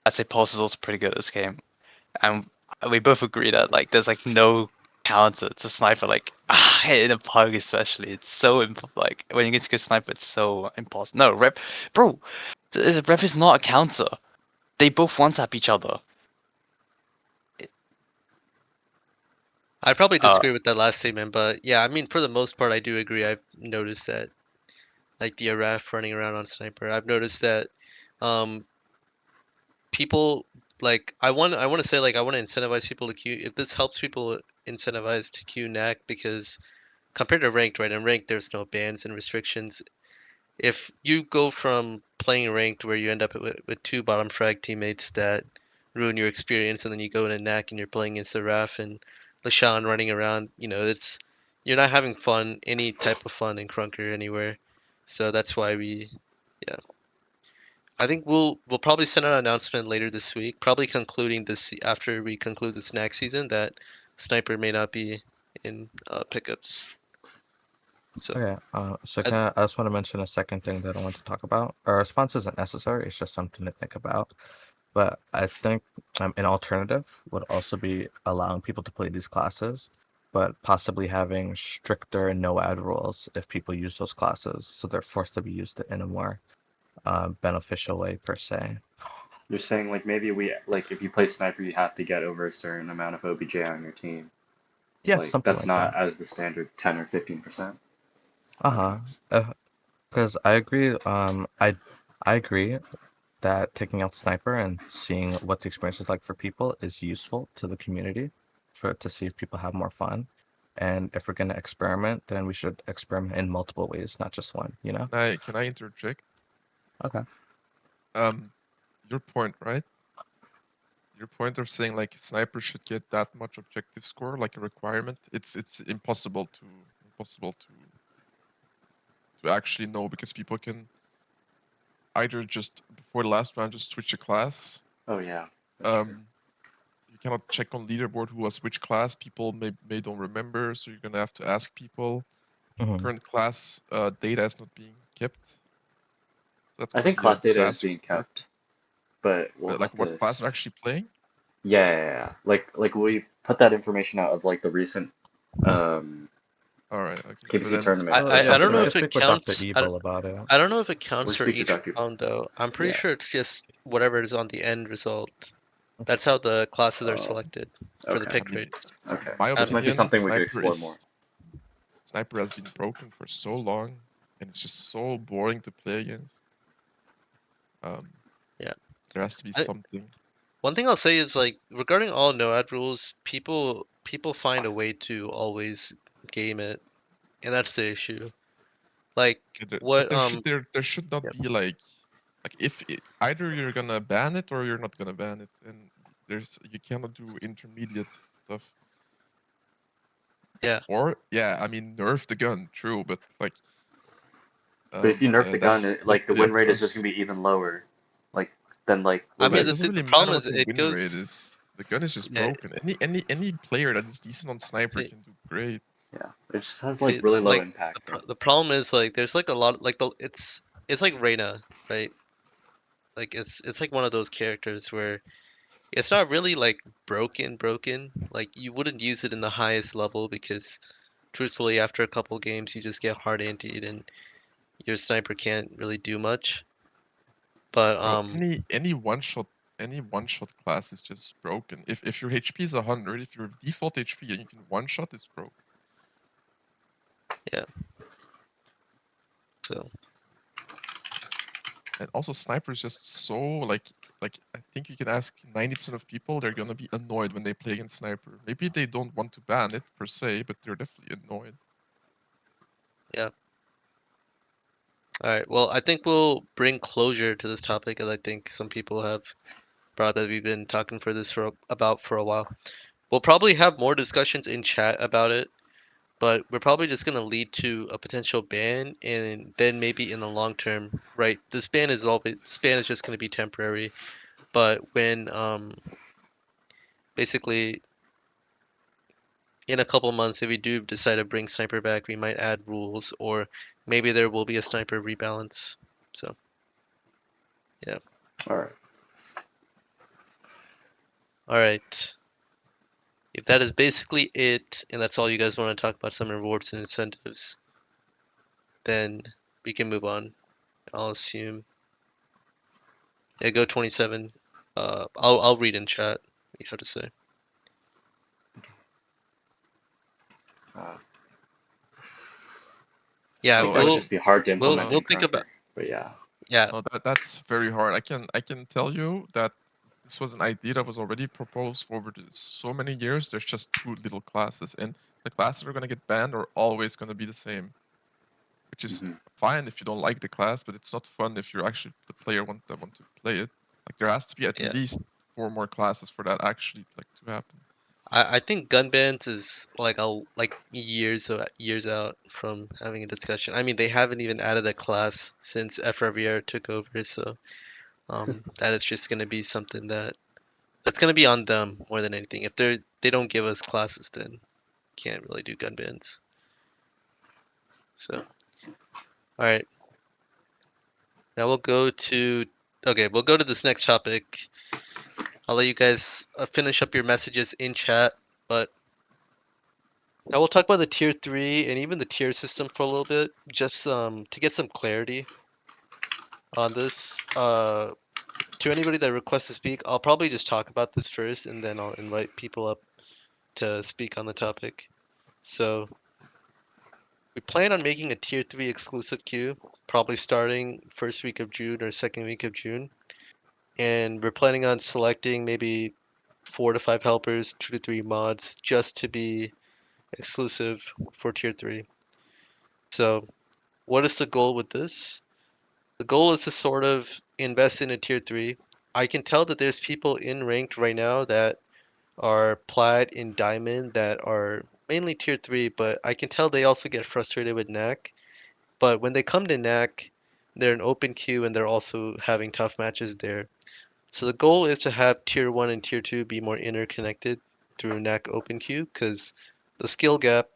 I'd say Pulse is also pretty good at this game, and we both agree that like there's like no counter to sniper. Like in a pug especially, it's so like when you get to good sniper, it's so impossible. No rep, bro. Rep is not a counter. They both one tap each other. I'd probably Uh, disagree with that last statement, but yeah, I mean for the most part I do agree. I've noticed that like the RF running around on Sniper. I've noticed that um people like I want to say like I want to incentivize people to queue. If this helps people incentivize to queue NAC because compared to ranked, right? In ranked there's no bans and restrictions. If you go from playing ranked where you end up with two bottom frag teammates that ruin your experience, and then you go in a NAC and you're playing against the Raf and Lashawn running around, it's you're not having fun, any type of fun in Crunker anywhere. So that's why yeah. I think we'll probably send out an announcement later this week, probably concluding this after we conclude this next season that Sniper may not be in pickups. So Okay, so I, I just want to mention a second thing that I want to talk about. Our response isn't necessary, it's just something to think about. But I think an alternative would also be allowing people to play these classes, but possibly having stricter no ad rules if people use those classes, so they're forced to be used in a more beneficial way per se. You're saying like maybe like if you play sniper, you have to get over a certain amount of OBJ on your team. Yeah, Like something that's like not that. as the standard 10 or 15%. Uh-huh. Because I agree. I agree that taking out Sniper and seeing what the experience is like for people is useful to the community for to see if people have more fun. And if we're gonna experiment, then we should experiment in multiple ways, not just one, you know? Can I interject? Okay. Um, your point, right? Your point of saying like sniper should get that much objective score, like a requirement. It's impossible to actually know because people can either just before the last round just switch a class. Oh yeah, that's true. You cannot check on leaderboard who was which class. People may don't remember, so you're gonna have to ask people. Hmm. Current class data is not being kept. That I could think be a class data is disaster. being kept, but we'll But like have what to. class are actually playing? Yeah, yeah, yeah. Like we put that information out of like the recent um, All right, okay. But KBC then tournament So or yeah, I don't something, know typically right? if it speak with Dr. counts. Evil about it. I don't know if it We counts for speak to each Dr. round though. I'm pretty Yeah. sure it's just whatever is on the end result. That's how the classes are Oh, selected for the okay, I pick mean, rates. okay. in my I This don't, might be opinion, something we could explore more. Sniper has been broken for so long. and it's just so boring to play against. Yeah. There has to be I- something. One thing I'll say is like regarding all no ad rules, people find a way to always game it, and that's the issue. Like But what there should not yeah, be like if either you're gonna ban it or you're not gonna ban it, and you cannot do intermediate stuff. yeah. Or yeah, I mean nerf the gun, true, but like But if you nerf the gun, like the really win up to rate is just us. gonna be even lower. Like than like I what But mean it you. doesn't the really matter problem what is the it win goes rate is. The gun is just yeah, broken. Any player that is decent on sniper see, can do great. Yeah, it just has see like really low like impact. Right? the problem is like there's like a lot like it's like Reyna, right? Like it's like one of those characters where it's not really like broken. Like you wouldn't use it in the highest level because truthfully after a couple games you just get hard antied and your sniper can't really do much. But Bro, any one shot class is just broken. If your HP is 100, if your default HP and you can one shot, it's broken. yeah. So And also sniper is just so like I think you can ask 90% of people, they're gonna be annoyed when they play against sniper. Maybe they don't want to ban it per se, but they're definitely annoyed. yeah. All right. Well, I think we'll bring closure to this topic as I think some people have brought that we've been talking for this for a while. We'll probably have more discussions in chat about it, but we're probably just gonna lead to a potential ban, and then maybe in the long term, right? This ban is just gonna be temporary, but when basically in a couple months, if we do decide to bring sniper back, we might add rules, or maybe there will be a sniper rebalance. So yeah. All right. All right. If that is basically it, and that's all you guys want to talk about, some rewards and incentives, then we can move on. I'll assume. Yeah, go 27. I'll read in chat what you have to say. Uh, I Yeah, think So that would we'll just be hard to implement we'll in think about Krunker. But yeah. yeah that's very hard. I can tell you that this was an idea that was already proposed for over so many years. There's just too little classes, and the classes that are gonna get banned are always gonna be the same, which is Hmm. fine if you don't like the class, but it's not fun if you're actually the player that want to play it. Like there has to be at yeah. least 4 more classes for that actually like to happen. I think gun bans is like years out from having a discussion. I mean, they haven't even added a class since FRVR took over, so that is just gonna be something that's gonna be on them more than anything. If they don't give us classes, then can't really do gun bans. So, all right. Now we'll go to this next topic. I'll let you guys finish up your messages in chat, but now we'll talk about the tier 3 and even the tier system for a little bit, just to get some clarity on this. To anybody that requests to speak, I'll probably just talk about this first, and then I'll invite people up to speak on the topic. So we plan on making a tier 3 exclusive queue, probably starting first week of June or second week of June. And we're planning on selecting maybe 4 to 5 helpers, 2 to 3 mods, just to be exclusive for tier 3. So what is the goal with this? The goal is to sort of invest in a tier 3. I can tell that there's people in ranked right now that are plat in diamond that are mainly tier 3, but I can tell they also get frustrated with NACK. But when they come to NACK, they're an open queue and they're also having tough matches there. So the goal is to have tier 1 and tier 2 be more interconnected through NAC open queue because the skill gap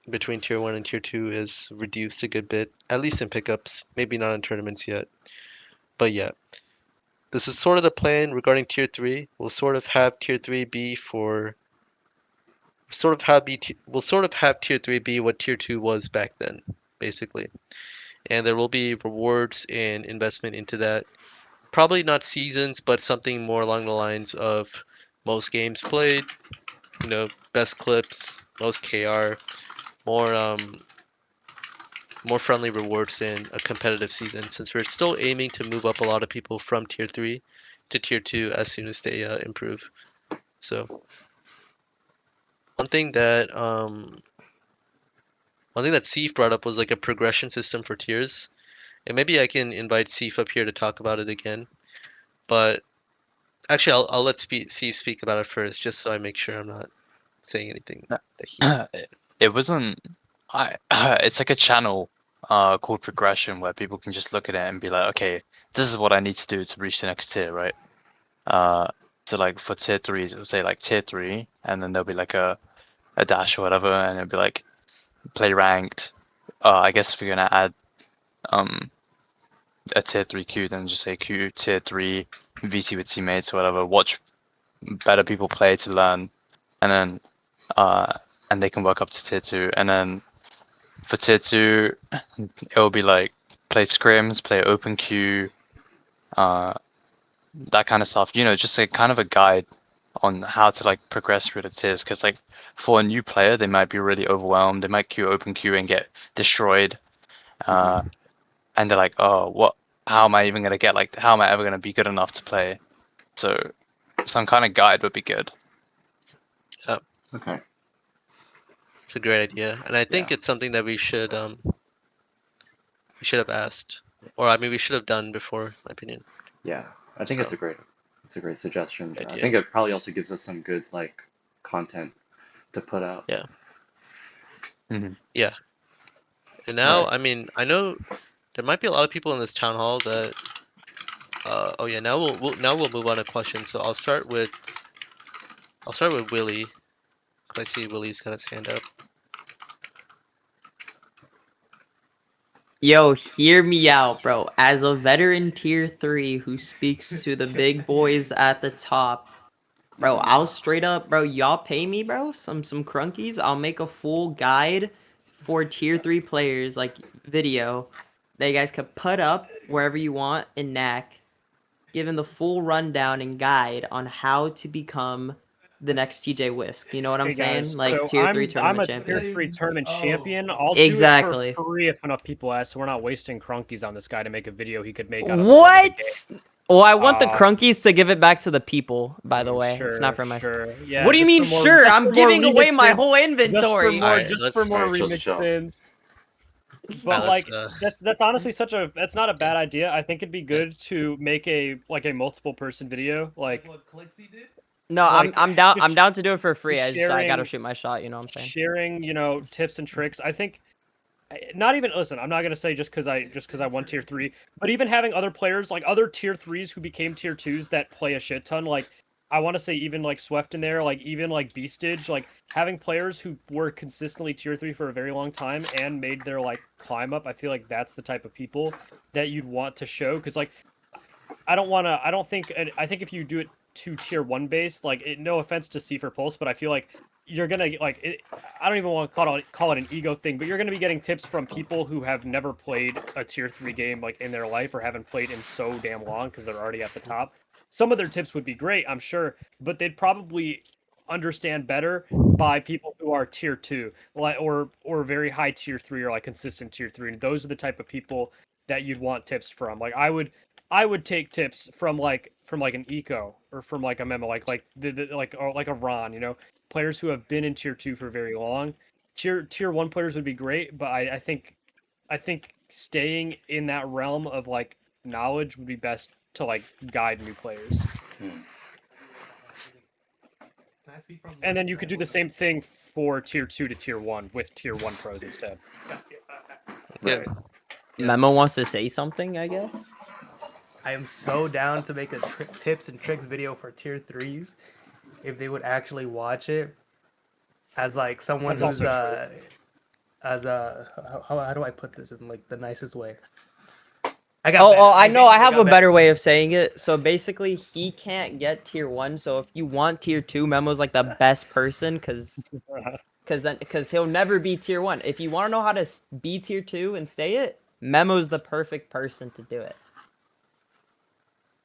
between tier 1 and tier 2 is reduced a good bit, at least in pickups, maybe not in tournaments yet. But yeah, this is sort of the plan regarding tier 3. We'll sort of have tier 3 be for we'll sort of have tier 3 be what tier 2 was back then, basically. And there will be rewards and investment into that. Probably not seasons, but something more along the lines of most games played, best clips, most KR, more more friendly rewards in a competitive season, since we're still aiming to move up a lot of people from tier 3 to tier 2 as soon as they improve. So one thing that Seif brought up was like a progression system for tiers, and maybe I can invite Seif up here to talk about it again. But actually, I'll let Seif speak about it first, just so I make sure I'm not saying anything No. that he. It wasn't. It's like a channel called progression where people can just look at it and be like, okay, this is what I need to do to reach the next tier, right? So like for tier 3s, it'll say like tier 3, and then there'll be like a dash or whatever, and it'll be like play ranked. I guess if you're gonna add a tier 3 queue, then just say queue tier 3 VC with teammates or whatever. Watch better people play to learn, and then and they can work up to tier 2, and then for tier 2 it will be like play scrims, play open queue, that kind of stuff, you know, just a kind of a guide on how to like progress through the tiers, because like for a new player they might be really overwhelmed, they might queue open queue and get destroyed, and they're like, oh, what, how am I even gonna get, like, how am I ever gonna be good enough to play? So some kind of guide would be good. Okay. It's a great idea, and I think Yeah. it's something that we should have asked, or I mean we should have done before, in my opinion. Yeah. I think So, it's a great suggestion. Good I idea. think it probably also gives us some good like content to put out. Yeah. Mhm. Yeah. And now, Right. I mean, I know there might be a lot of people in this town hall that. Oh yeah. Now we'll move on to questions. So I'll start with Willie. 'Cause I see Willie's got his hand up. Yo, hear me out, bro. As a veteran tier 3 who speaks to the big boys at the top, bro, I'll straight up, bro, y'all pay me, bro, some crunkies. I'll make a full guide for tier 3 players, like video, that you guys could put up wherever you want in NACK, giving the full rundown and guide on how to become the next TJ Whisk. You know what I'm Hey saying? guys, Like so tier 3 I'm tournament a tier champion. 3 tournament champion. I'll do Exactly. it for free if enough people ask. So we're not wasting crunkies on this guy to make a video he could make out of the win of the game. What? Well, I want the Uh, crunkies to give it back to the people, by the way. It's not Sure, for myself. sure. Yeah, What do you mean, sure? just I'm for more giving away remix my spins. whole inventory. Alright, Just for more Alright, chill, remix chill. spins. But Alright, like let's that's honestly that's not a bad idea. I think it'd be Yeah. good to make a multiple person video like No, like I'm down. just I'm down to do it for free. just I gotta sharing shoot my shot. You know what I'm saying? sharing, tips and tricks. I think not even listen, I'm not gonna say just because I won tier 3, but even having other players like other tier 3s who became tier 2s that play a shit ton, like I want to say even like Swift in there, like even like Beastage, like having players who were consistently tier 3 for a very long time and made their like climb up. I feel like that's the type of people that you'd want to show, because like I think if you do it to tier 1 based, like no offense to C for Pulse, but I feel like you're gonna like it, I don't even want to call it an ego thing, but you're gonna be getting tips from people who have never played a tier 3 game like in their life, or haven't played in so damn long because they're already at the top. Some of their tips would be great, I'm sure, but they'd probably understand better by people who are tier 2, like or very high tier 3, or like consistent tier 3. And those are the type of people that you'd want tips from. Like I would take tips from like an Eco, or from like a Memo, like or like a Ron, players who have been in tier 2 for very long. Tier 1 players would be great, but I think staying in that realm of like knowledge would be best to like guide new players. And then you could do the same thing for tier 2 to tier 1 with tier 1 pros instead. Yeah. Memo wants to say something, I guess. I am so down to make a tips and tricks video for tier 3s if they would actually watch it as like someone That's who's also true. as a how do I put this in like the nicest way? I know. I have a better way of saying it. So basically, he can't get tier 1. So if you want tier 2, Memo's like the best person, because he'll never be tier 1. If you want to know how to be tier 2 and stay it, Memo's the perfect person to do it.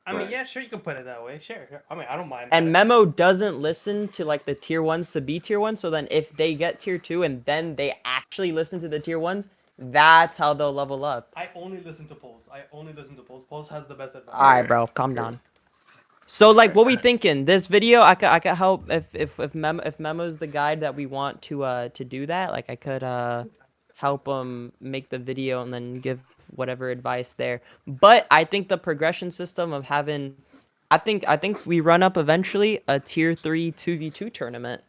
I mean, yeah, sure, you can put it that way. Sure. I mean, I don't mind. And Memo doesn't listen to like the tier 1s to be tier 1. So then if they get tier 2 and then they actually listen to the tier 1s, That's how they'll level up. I only listen to Pulse. Pulse has the best advice. All right, Okay, bro, calm okay. down. So like, Alright. what we thinking? This video, I could help if Memo's the guide that we want to do that. Like, I could help him make the video and then give whatever advice there. But I think the progression system of having, I think we run up eventually a tier 3 2v2 tournament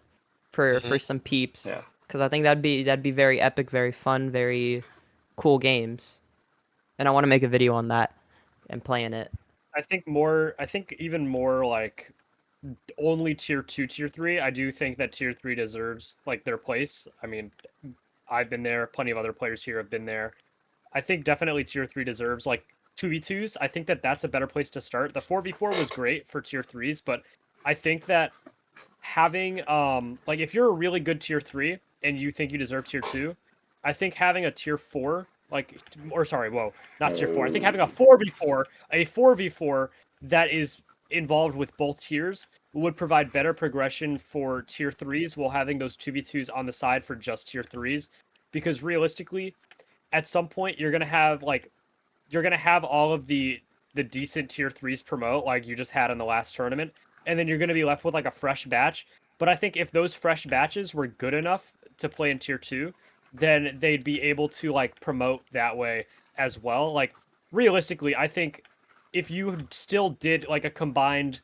for some peeps. Yeah. Because I think that'd be very epic, very fun, very cool games. And I want to make a video on that and playing it. I think even more like only tier 2, tier 3. I do think that tier 3 deserves like their place. I mean, I've been there, plenty of other players here have been there. I think definitely tier 3 deserves like 2v2s. I think that that's a better place to start. The 4v4 was great for tier 3s, but I think that having like if you're a really good tier 3 and you think you deserve tier 2, I think having a tier 4 like or sorry, whoa, not tier 4. I think having a 4v4 that is involved with both tiers would provide better progression for tier 3s while having those 2v2s on the side for just tier 3s, because realistically at some point you're going to have all of the decent tier 3s promote like you just had in the last tournament, and then you're going to be left with like a fresh batch. But I think if those fresh batches were good enough to play in tier 2, then they'd be able to like promote that way as well. Like realistically, I think if you still did like a combined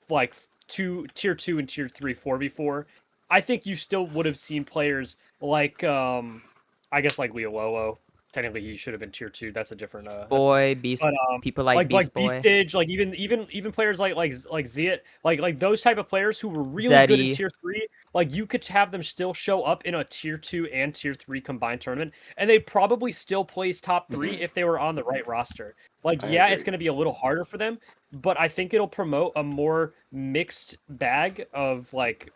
like tier 2 and tier 3 4v4, I think you still would have seen players like I guess like Leo Lolo. Technically he should have been tier 2. That's a different Boy, Beast, but people like Beast Beast Boy, Stage, like even players like Ziet, like those type of players who were really good in Zeddy. tier 3, like you could have them still show up in a tier 2 and tier 3 combined tournament, and they probably still place top 3 if they were on the right roster. Like I yeah, it's agree. going to be a little harder for them, but I think it'll promote a more mixed bag of like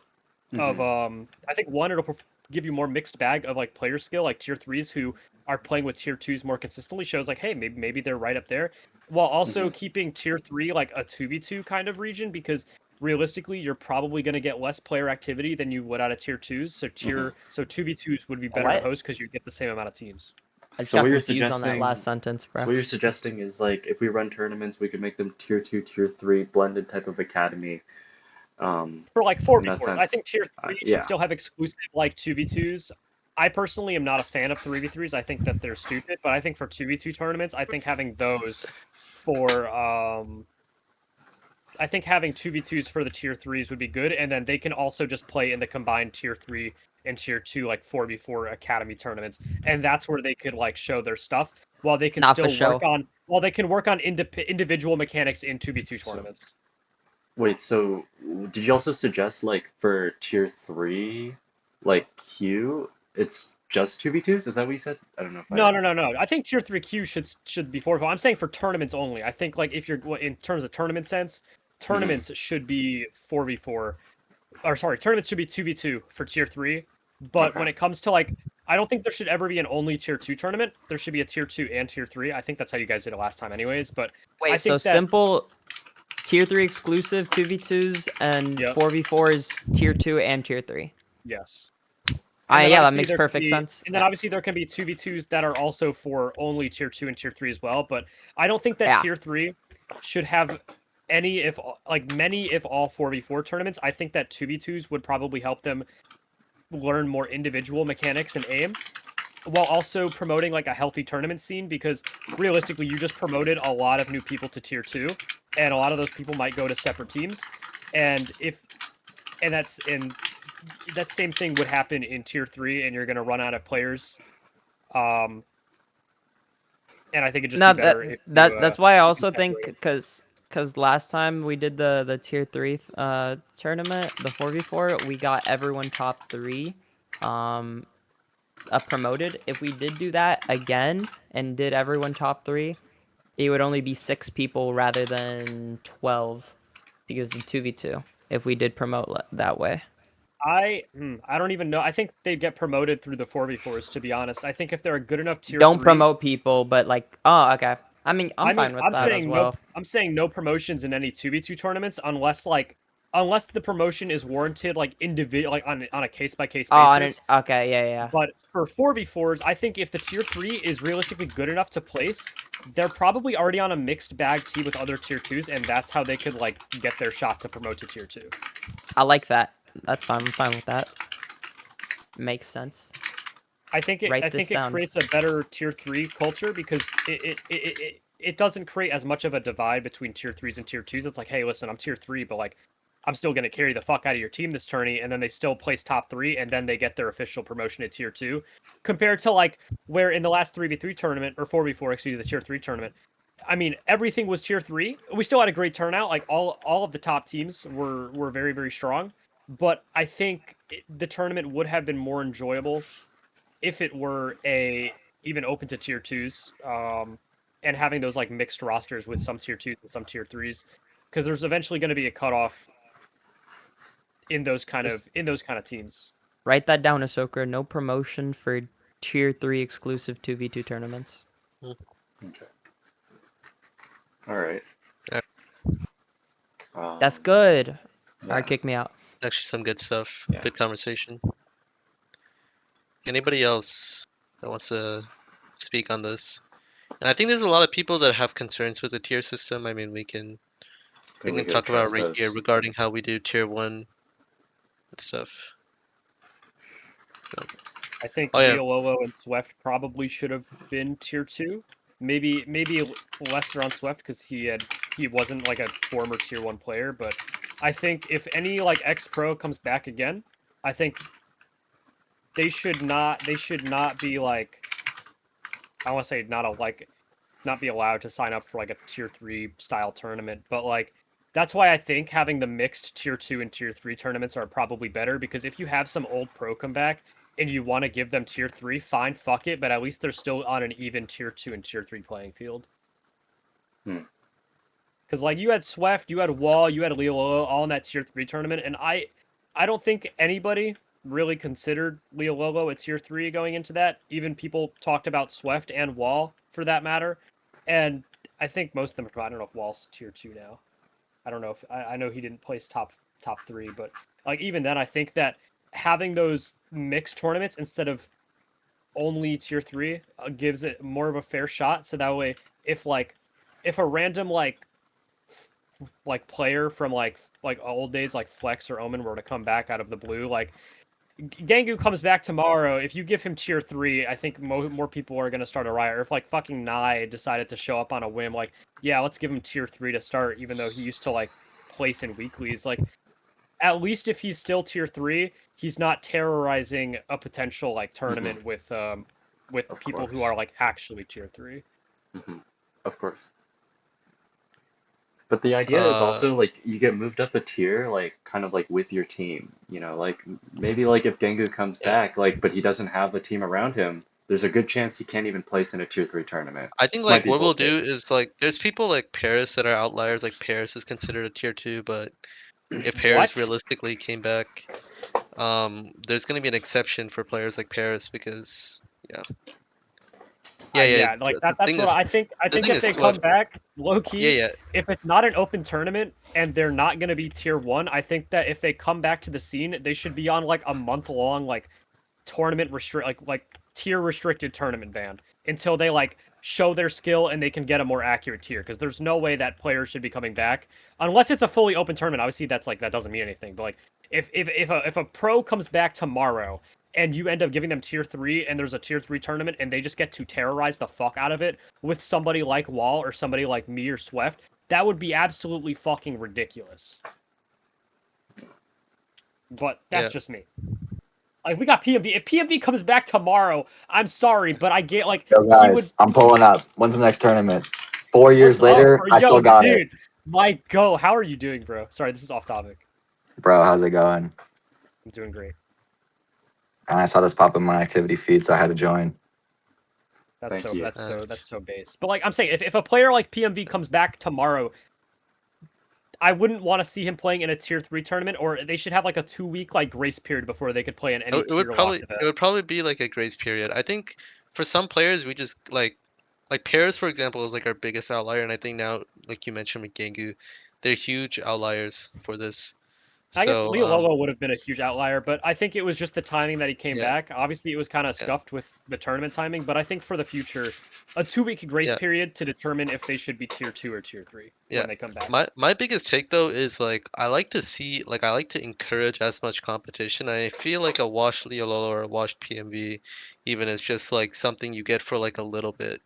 of I think one it'll give you more mixed bag of like player skill, like tier 3s who are playing with tier 2s more consistently shows like hey, maybe they're right up there, while also keeping tier 3 like a 2v2 kind of region, because realistically you're probably going to get less player activity than you would out of tier 2s, so 2v2s would be better to What? host because you get the same amount of teams. I just So got what you're confused on that suggesting, last sentence, so bro. what you're suggesting is like if we run tournaments, we could make them tier 2, tier 3 blended type of academy. For like In that 4v4s, I sense, think tier 3 should yeah. still have exclusive like 2v2s. I personally am not a fan of 3v3s. I think that they're stupid, but I think for 2v2 tournaments, I think having those for I think having 2v2s for the tier 3s would be good, and then they can also just play in the combined tier 3 and tier 2 like 4v4 academy tournaments, and that's where they could like show their stuff while they can Not for still work show. on individual mechanics in 2v2 tournaments. Wait, so did you also suggest like for tier 3, like Q, it's just 2v2s? Is that what you said? I don't know if No. I think tier 3Q should be 4v4. I'm saying for tournaments only. I think like if you're in terms of tournament sense, tournaments should be 4v4. Or sorry, tournaments should be 2v2 for tier 3. But when Okay. it comes to like, I don't think there should ever be an only tier 2 tournament. There should be a tier 2 and tier 3. I think that's how you guys did it last time anyways, but I Wait, so think that simple tier 3 exclusive 2v2s and Yep. 4v4s tier 2 and tier 3. yes. And then Yeah, that obviously makes there could perfect be- sense. And then Yeah. obviously there can be 2v2s that are also for only tier 2 and tier 3 as well, but I don't think that Yeah. tier 3 should have many if all 4v4 tournaments. I think that 2v2s would probably help them learn more individual mechanics and aim, while also promoting like a healthy tournament scene, because realistically you just promoted a lot of new people to tier 2, and a lot of those people might go to separate teams, and that same thing would happen in tier 3, and you're going to run out of players. And I think it'd just No, be better if that's why I you also think separate. because last time we did the tier 3 tournament, the 4v4, we got everyone top 3 promoted. If we did do that again and did everyone top 3, it would only be 6 people rather than 12 because of 2v2 if we did promote that way. I don't even know. I think they'd get promoted through the 4v4s, to be honest. I think if they're a good enough tier Don't 3, promote people, but like, oh, okay. I mean, I'm fine with I'm that as saying well. I'm saying no promotions in any 2v2 tournaments unless like unless the promotion is warranted, like individual, like on a case by case Oh, I basis. don't. Okay, yeah. But for 4v4s, I think if the tier 3 is realistically good enough to place, they're probably already on a mixed bag team with other tier 2s, and that's how they could like get their shot to promote to tier 2. I like that. That's fine. I'm fine with that. Makes sense. I think Write this it down. creates a better tier 3 culture because it doesn't create as much of a divide between tier 3s and tier 2s. It's like, hey, listen, I'm tier 3, but like I'm still going to carry the fuck out of your team this tourney, and then they still place top 3, and then they get their official promotion to tier 2. Compared to like where in the last 3v3 tournament, or 4v4, excuse me, the tier 3 tournament, I mean, everything was tier 3. We still had a great turnout. Like all of the top teams were very, very strong. But I think the tournament would have been more enjoyable if it were even open to tier 2s, and having those like mixed rosters with some tier 2s and some tier 3s, because there's eventually going to be a cutoff in those kind of teams. Write that down, Ahsoka. No promotion for tier 3 exclusive 2v2 tournaments. Okay. All right. That's good. Yeah. Alright, kick me out. Actually, some good stuff. Yeah. Good conversation. Anybody else that wants to speak on this? And I think there's a lot of people that have concerns with the tier system. I mean, we can talk about right here regarding how we do tier 1 and stuff. So. I think Oh, yeah. Leololo and Swift probably should have been tier 2. Maybe lesser on Swift because he wasn't like a former tier 1 player, but I think if any like ex-pro comes back again, I think they should not be like, I want to say not be allowed to sign up for like a tier 3 style tournament, but like that's why I think having the mixed tier 2 and tier 3 tournaments are probably better, because if you have some old pro come back and you want to give them tier 3, fine, fuck it, but at least they're still on an even tier 2 and tier 3 playing field. Because like you had Swift, you had Wall, you had Leololo all in that tier 3 tournament, and I don't think anybody really considered Leololo a tier 3 going into that. Even people talked about Swift and Wall for that matter. And I think most of them are, I don't know if Wall's tier 2 now. I don't know if I know he didn't place top 3, but like even then I think that having those mixed tournaments instead of only tier 3 gives it more of a fair shot, so that way if a random like player from like old days like Flex or Omen were to come back out of the blue, like Gangu comes back tomorrow, if you give him tier 3, I think more people are going to start a riot. Or if like fucking Nye decided to show up on a whim, like, yeah, let's give him tier 3 to start, even though he used to like place in weeklies. Like, at least if he's still tier 3, he's not terrorizing a potential like tournament with people who are like actually tier 3. Of course. But the idea is also like you get moved up a tier, like kind of like with your team, you know, like maybe like if Gengu comes back, like but he doesn't have a team around him, there's a good chance he can't even place in a tier 3 tournament. I think This might like be what we'll bullshit. do is like there's people like Paris that are outliers. Like Paris is considered a tier 2, but if Paris What? realistically came back, there's gonna be an exception for players like Paris because Yeah, like the that's thing what is I think. I the think thing if is they come Swift. back, low key, Yeah. if it's not an open tournament and they're not going to be tier 1, I think that if they come back to the scene, they should be on like a month long like tournament like tier restricted tournament ban until they like show their skill and they can get a more accurate tier, because there's no way that players should be coming back unless it's a fully open tournament. Obviously that's like that doesn't mean anything, but like if a pro comes back tomorrow and you end up giving them tier 3 and there's a tier 3 tournament and they just get to terrorize the fuck out of it with somebody like Wall or somebody like me or Swift, that would be absolutely fucking ridiculous. But that's just me. Like, we got PMV. If PMV comes back tomorrow, I'm sorry, but I get like Yo, he guys, would. I'm pulling up. When's the next tournament? 4 years What's up, later, bro? I Yo, still got it. dude, like, go. How are you doing, bro? Sorry, this is off topic. Bro, how's it going? I'm doing great. And I saw this pop in my activity feed, so I had to join. That's Thank you. that's so base. But like I'm saying, if a player like PMV comes back tomorrow, I wouldn't want to see him playing in a tier 3 tournament, or they should have like a 2-week like grace period before they could play in any It would tier probably locked event. it would probably be like a grace period. I think for some players we just like Paris, for example, is like our biggest outlier, and I think now, like you mentioned with Gengu, they're huge outliers for this. I guess So Leo Lolo would have been a huge outlier, but I think it was just the timing that he came yeah, back. Obviously, it was kind of yeah, scuffed with the tournament timing, but I think for the future, a 2 week grace yeah, period to determine if they should be tier 2 or tier 3 yeah. when they come back. My biggest take though is like I like to see I like to encourage as much competition. I feel like a washed Leololo or a washed PMV even is just like something you get for like a little bit.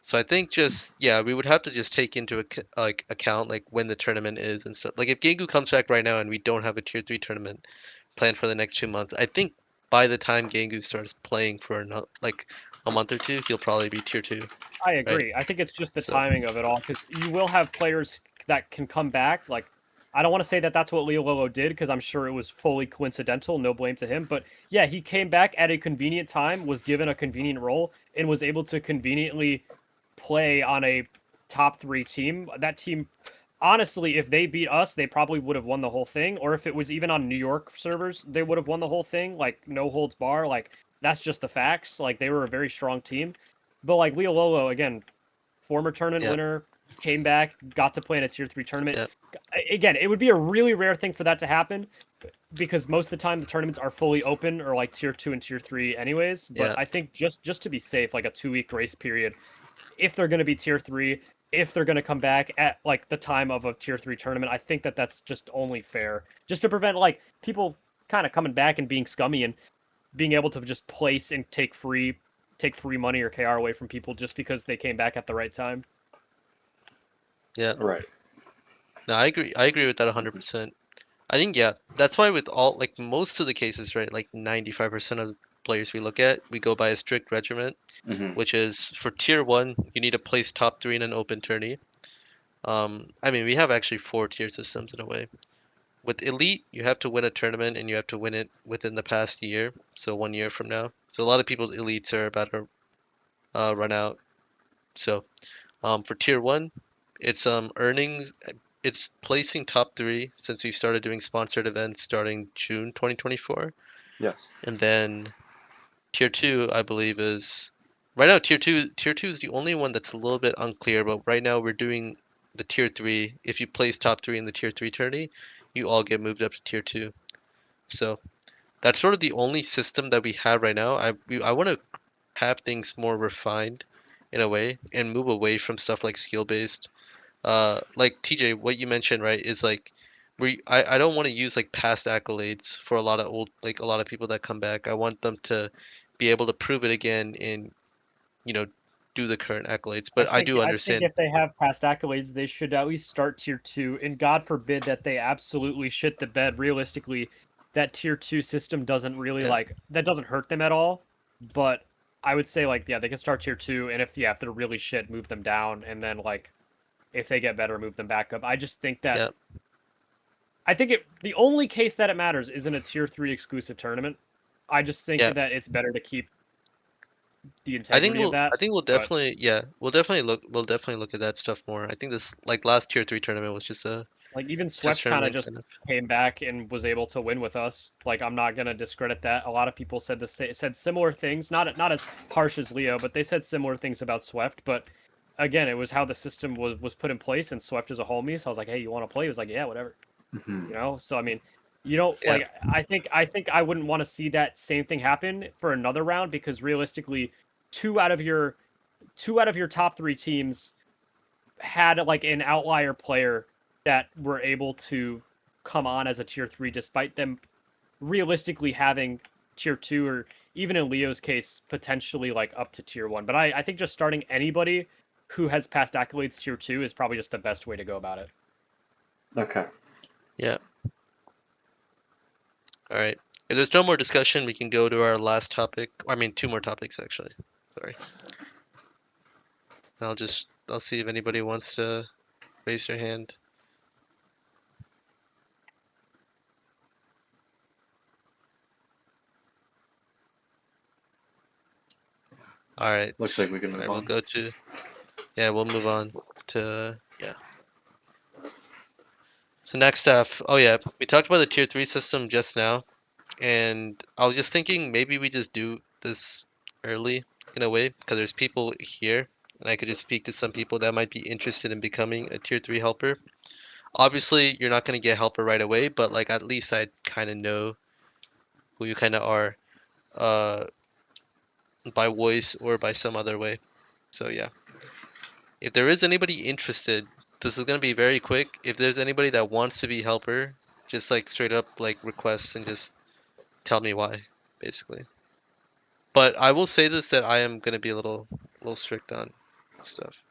So I think just yeah, we would have to just take into account like when the tournament is and stuff. Like if Gengu comes back right now and we don't have a tier 3 tournament planned for the next 2 months, I think by the time Gengu starts playing for another like a month or two, he'll probably be tier 2, I right? agree. I think it's just the So timing of it all because you will have players that can come back. Like, I don't want to say that that's what Leo Lolo did because I'm sure it was fully coincidental. No blame to him. But yeah, he came back at a convenient time, was given a convenient role, and was able to conveniently play on a top 3 team. That team, honestly, if they beat us, they probably would have won the whole thing. Or if it was even on New York servers, they would have won the whole thing. Like, no holds bar. Like, that's just the facts. Like, they were a very strong team. But like Leo Lolo, again, former tournament yeah, winner, came back, got to play in a tier 3 tournament. yeah, Again, it would be a really rare thing for that to happen because most of the time the tournaments are fully open or like tier 2 and tier 3 anyways. But yeah, I think just to be safe, like a 2 week grace period, if they're going to be tier 3, if they're going to come back at like the time of a tier 3 tournament, I think that that's just only fair, just to prevent like people kind of coming back and being scummy and being able to just place and take free money or KR away from people just because they came back at the right time. yeah. Right. No, I agree. I agree with that 100%. I think yeah, that's why with all like most of the cases, right? Like 95% of players we look at, we go by a strict regiment, Hmm. which is for tier 1, you need to place top 3 in an open tourney. I mean, we have actually 4 tier systems in a way. With elite, you have to win a tournament and you have to win it within the past year, so 1 year from now. So a lot of people's elites are about to run out. So for tier 1, it's earnings. It's placing top 3 since we started doing sponsored events starting June 2024, Yes. and then tier 2, I believe, is right now tier 2 is the only one that's a little bit unclear, but right now we're doing the tier 3. If you place top 3 in the tier 3 tourney, you all get moved up to tier 2. So that's sort of the only system that we have right now. I want to have things more refined in a way and move away from stuff like skill based. Like TJ, what you mentioned, right, is like I don't want to use like past accolades for a lot of a lot of people that come back. I want them to be able to prove it again and you know do the current accolades. But I do I think understand. if they have past accolades, they should at least start tier 2. And God forbid that they absolutely shit the bed. Realistically, that tier 2 system doesn't really Yeah, like that doesn't hurt them at all. But I would say like yeah, they can start tier 2, and if they're really shit, move them down, and then like if they get better, move them back up. I just think that yeah, the only case that it matters is in a tier 3 exclusive tournament. I just think yeah. that it's better to keep the integrity of that. I think we'll But definitely we'll definitely look at that stuff more. I think this like last tier 3 tournament was just a like even test Swept kind of tournament just kind of. came back and was able to win with us. Like I'm not gonna discredit that. A lot of people said similar things, not as harsh as Leo, but they said similar things about Swept. But again, it was how the system was put in place, and Swept is a homie. So I was like, hey, you want to play? He was like, yeah, whatever. Hmm. So I mean, you don't Yeah, like. I think I wouldn't want to see that same thing happen for another round because realistically, two out of your two out of your top 3 teams had like an outlier player that were able to come on as a tier 3 despite them realistically having tier 2 or even in Leo's case potentially like up to tier 1. But I think just starting anybody who has passed accolades tier 2 is probably just the best way to go about it. Okay. yeah. All right. If there's no more discussion, we can go to our last topic. I mean, 2 more topics actually. Sorry. I'll see if anybody wants to raise their hand. All right. Looks like we can All move right, we'll on. go to yeah, we'll move on to yeah. So next up, oh yeah, we talked about the tier 3 system just now, and I was just thinking maybe we just do this early in a way because there's people here and I could just speak to some people that might be interested in becoming a tier 3 helper. Obviously, you're not gonna get helper right away, but like at least I kind of know who you kind of are, uh, by voice or by some other way. So yeah, if there is anybody interested, this is gonna be very quick. If there's anybody that wants to be helper, just like straight up like request and just tell me why, basically. But I will say this that I am gonna be a little strict on stuff.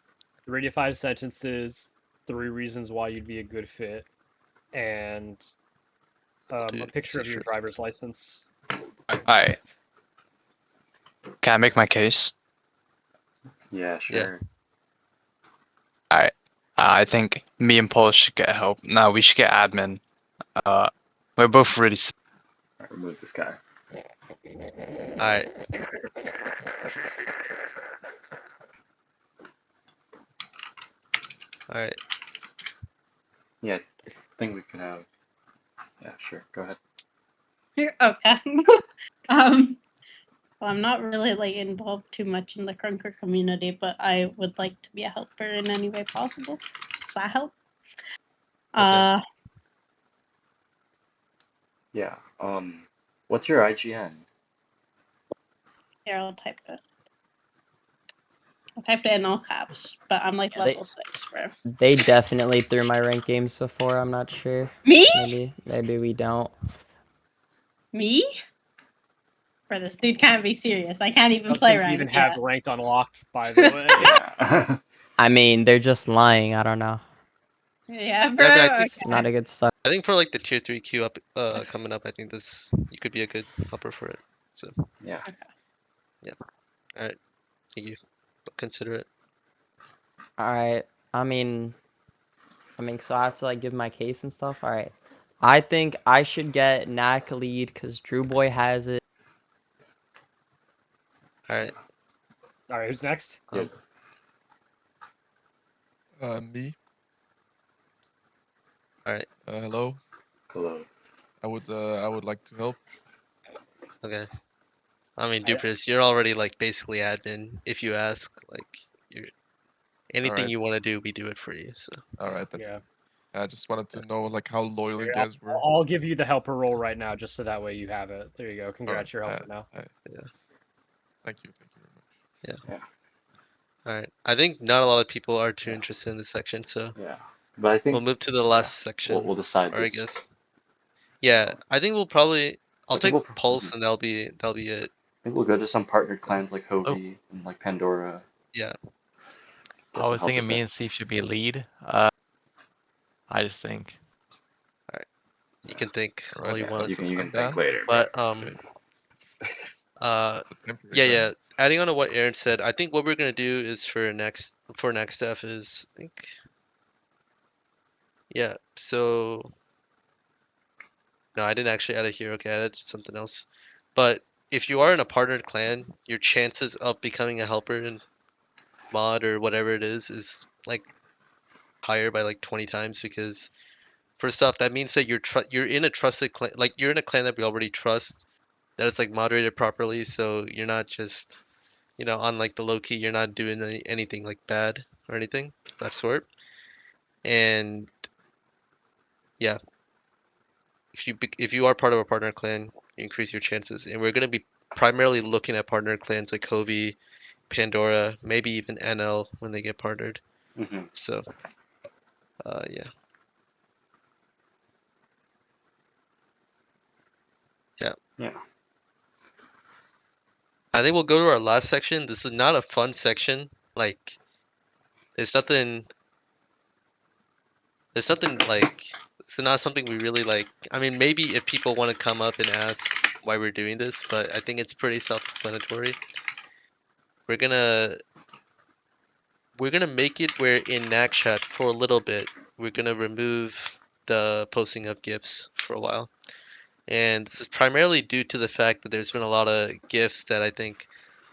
3 to 5 sentences, 3 reasons why you'd be a good fit, and a Dude, picture so of your strict. driver's license. Alright, can I make my case? Yeah, sure. Alright, I think me and Paul should get help. No, we should get admin. We're both really. Alright, remove this guy. All right. All right. Yeah, I think we could have. Yeah, sure. Go ahead. Okay. Well, I'm not really like involved too much in the Crunker community, but I would like to be a helper in any way possible. Does that help? Okay. Yeah. What's your IGN? Here, I'll type it. I typed it in all caps, but I'm like Yeah, level 6, bro. They definitely threw my ranked games before. I'm not sure. Me? Maybe we don't. Me? Bro, this dude can't be serious. I can't even play Doesn't ranked even have yet. ranked unlocked, by the way. Yeah. I mean, they're just lying. I don't know. Yeah, bro. Yeah, I mean, It's not a good start. I think for like the tier 3 queue up coming up, I think this you could be a good helper for it. So Yeah. yeah. All right. Thank you. Consider it. All right. I mean, so I have to like give my case and stuff. All right. I think I should get NACK lead because Drew Boy has it. All right. All right, who's next? Yeah. Me. All right. Hello. Hello. I would like to help. Okay. I mean, I- Duperis, you're already like basically admin. If you ask, like, you're anything Alright. you want to do, we do it for you. So Alright, that's Yeah. I just wanted to know like how loyal you Here, guys were. I'll give you the helper role right now, just so that way you have it. There you go. Alright. Congrats, you're helper now. yeah. Thank you very much. All right. I think not a lot of people are too interested in this section, so Yeah. But I think we'll move to the last section. we'll decide Or I this. guess. Yeah, I think we'll probably. I'll I think take we'll Pulse, and that'll be it. I think we'll go to some partnered clans like Hovey and like Pandora. Yeah. I Get some was thinking helpers me there. and Steve should be lead. I just think. You can think all Alright, you Yeah, want, you can I'm think down. later. but Okay. uh, It's a temporary yeah, ban. yeah. Adding on to what Aaron said, I think what we're gonna do is for next stuff is I think. Yeah. So. No, I didn't actually add it here. Okay, I added something else. But if you are in a partnered clan, your chances of becoming a helper in mod or whatever it is like higher by like 20 times because first off, that means that you're in a trusted clan, like you're in a clan that we already trust, that it's like moderated properly, so you're not just on like the low key, you're not doing anything like bad or anything of that sort. And yeah, if you are part of a partner clan, you increase your chances. And we're gonna be primarily looking at partner clans like Kobe, Pandora, maybe even NL when they get partnered. Mm-hmm. So yeah. Yeah. Yeah. I think we'll go to our last section. This is not a fun section. Like, there's nothing. There's nothing like. It's not something we really like. I mean, maybe if people want to come up and ask why we're doing this, but I think it's pretty self-explanatory. We're gonna make it where in NACK chat for a little bit, we're gonna remove the posting of GIFs for a while. And this is primarily due to the fact that there's been a lot of GIFs that I think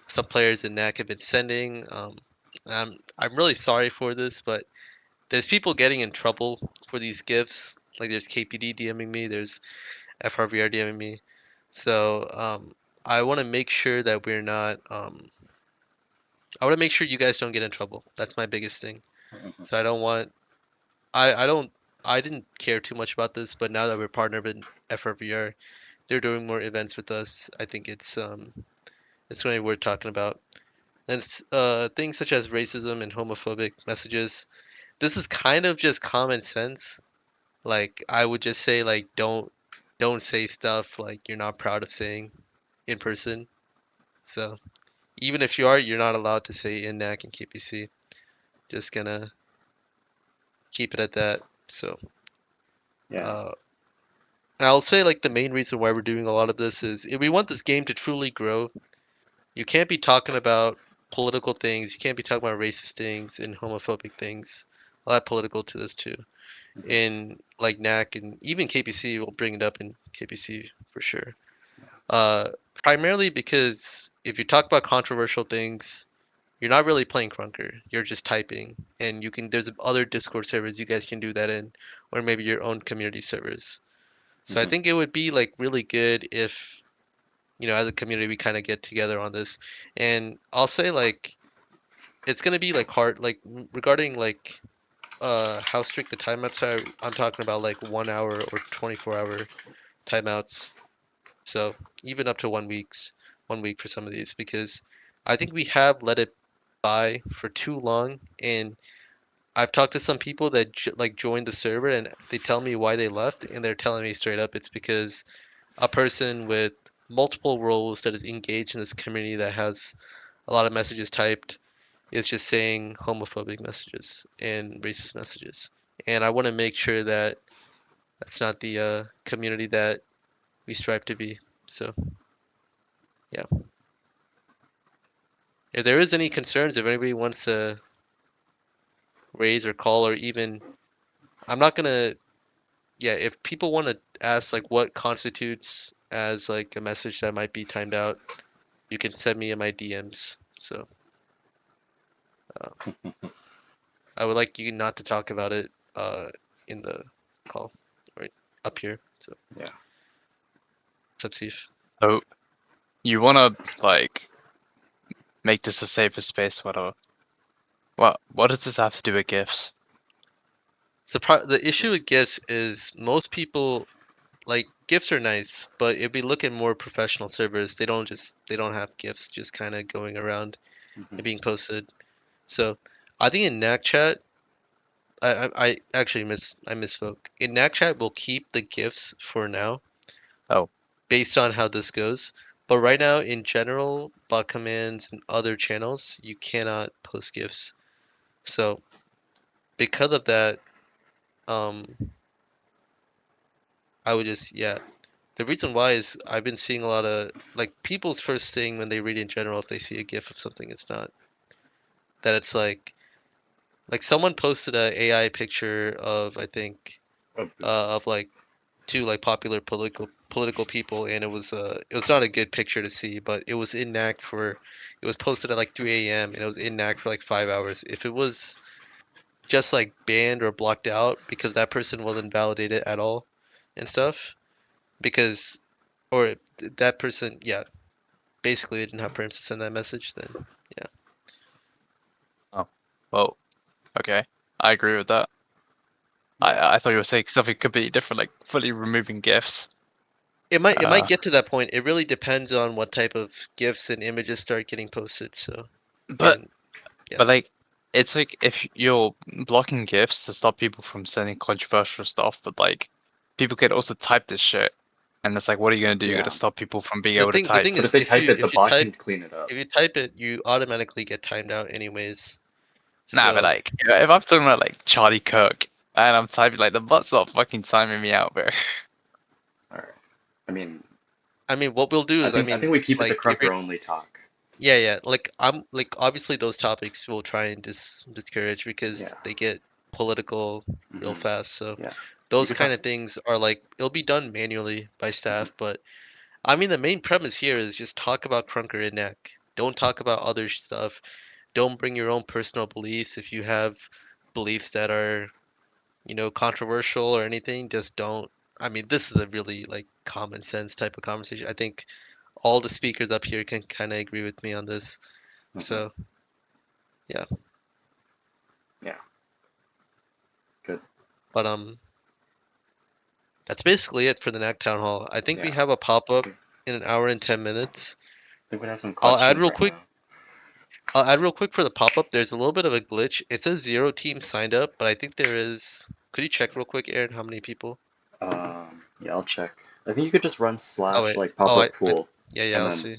some players in NAC have been sending. I'm really sorry for this, but there's people getting in trouble for these GIFs. Like there's KPD DMing me, there's FRVR DMing me. So I want to make sure that we're not. I want to make sure you guys don't get in trouble. That's my biggest thing. Mm-hmm. So I don't want. I don't I didn't care too much about this, but now that we're partnered with FRVR, they're doing more events with us. I think it's really worth talking about. And things such as racism and homophobic messages. This is kind of just common sense. Like I would just say like don't say stuff like you're not proud of saying in person. So even if you are, you're not allowed to say in NAC and KPC. Just gonna keep it at that. So Yeah. uh, I'll say like the main reason why we're doing a lot of this is if we want this game to truly grow, you can't be talking about political things. You can't be talking about racist things and homophobic things. I'll add political to this too. Mhm. In like NAC and even KPC, will bring it up in KPC for sure. Primarily because if you talk about controversial things, you're not really playing Crunker. You're just typing, and you can. There's other Discord servers you guys can do that in, or maybe your own community servers. So I Mhm. think it would be like really good if as a community we kind of get together on this. And I'll say like it's gonna be like hard like regarding like how strict the timeouts are. I'm talking about like 1 hour or 24-hour timeouts. So even up to 1 week for some of these because I think we have let it by for too long. And I've talked to some people that like joined the server and they tell me why they left, and they're telling me straight up it's because a person with multiple roles that is engaged in this community that has a lot of messages typed is just saying homophobic messages and racist messages. And I want to make sure that that's not the community that we strive to be. So, yeah. If there is any concerns, if anybody wants to raise or call or even, I'm not gonna, yeah, if people want to ask like what constitutes as like a message that might be timed out, you can send me in my DMs. So, I would like you not to talk about it in the call or up here. So, Yeah. Subsif. So you wanna like make this a safer space, whatever. What does this have to do with gifts? So the issue with gifts is most people like gifts are nice, but if we look at more professional servers, they don't have gifts just kind of going around Mhm. and being posted. So I think in NAC chat, I actually I misspoke. In NAC chat, we'll keep the gifts for now Oh, based on how this goes. But right now, in general, bot commands and other channels, you cannot post gifts. So because of that, um, I would just yeah. The reason why is I've been seeing a lot of like people's first thing when they read in general if they see a GIF of something, it's not that it's like someone posted a AI picture of I think Oh, of like two like popular political people, and it was not a good picture to see, but it was in NAC for it was posted at like 3 a.m. and it was in NAC for like 5 hours. If it was just like banned or blocked out because that person wasn't validated at all and stuff because or that person yeah basically they didn't have perms to send that message, then yeah. oh, well, okay. I agree with that. yeah. I thought you were saying something completely different, like fully removing gifts. It might Uh, get to that point. It really depends on what type of gifs and images start getting posted. So but and yeah. but like it's like if you're blocking gifts to stop people from sending controversial stuff, but like people can also type this shit, and it's like, what are you gonna do? You're gonna Yeah. stop people from being The able to thing the thing type. But if is they type it, the bot can clean it up. if you type it, you automatically get timed out anyways. Nah, but So like if I'm talking about like Charlie Kirk and I'm typing, like the bot's not fucking timing me out, bro. All right. I mean, I mean what we'll do is I think we keep it to like if Crunker you're only talk. yeah, yeah. Like I'm like obviously those topics we'll try and discourage Yeah. because they get political real Hmm. fast. So Yeah. You those could kind talk. of things are like it'll be done manually by staff, but I mean the main premise here is just talk about Crunker and Neck. Don't talk about other stuff. Don't bring your own personal beliefs if you have beliefs that are, controversial or anything, just don't. I mean, this is a really like common sense type of conversation. I think all the speakers up here can kind of agree with me on this. Hmm. So, yeah. Yeah. Good. But That's basically it for the NACK Town Hall. I think we Yeah. have a pop-up in an hour and 10 minutes. I think we have some I'll questions add real right quick. now. I'll add real quick for the pop-up. There's a little bit of a glitch. It says 0 teams signed up, but I think there is. Could you check real quick, Aaron, how many people? Yeah, I'll check. I think you could just run Oh slash wait. like Oh, pop-up pool, yeah, and I'll then see.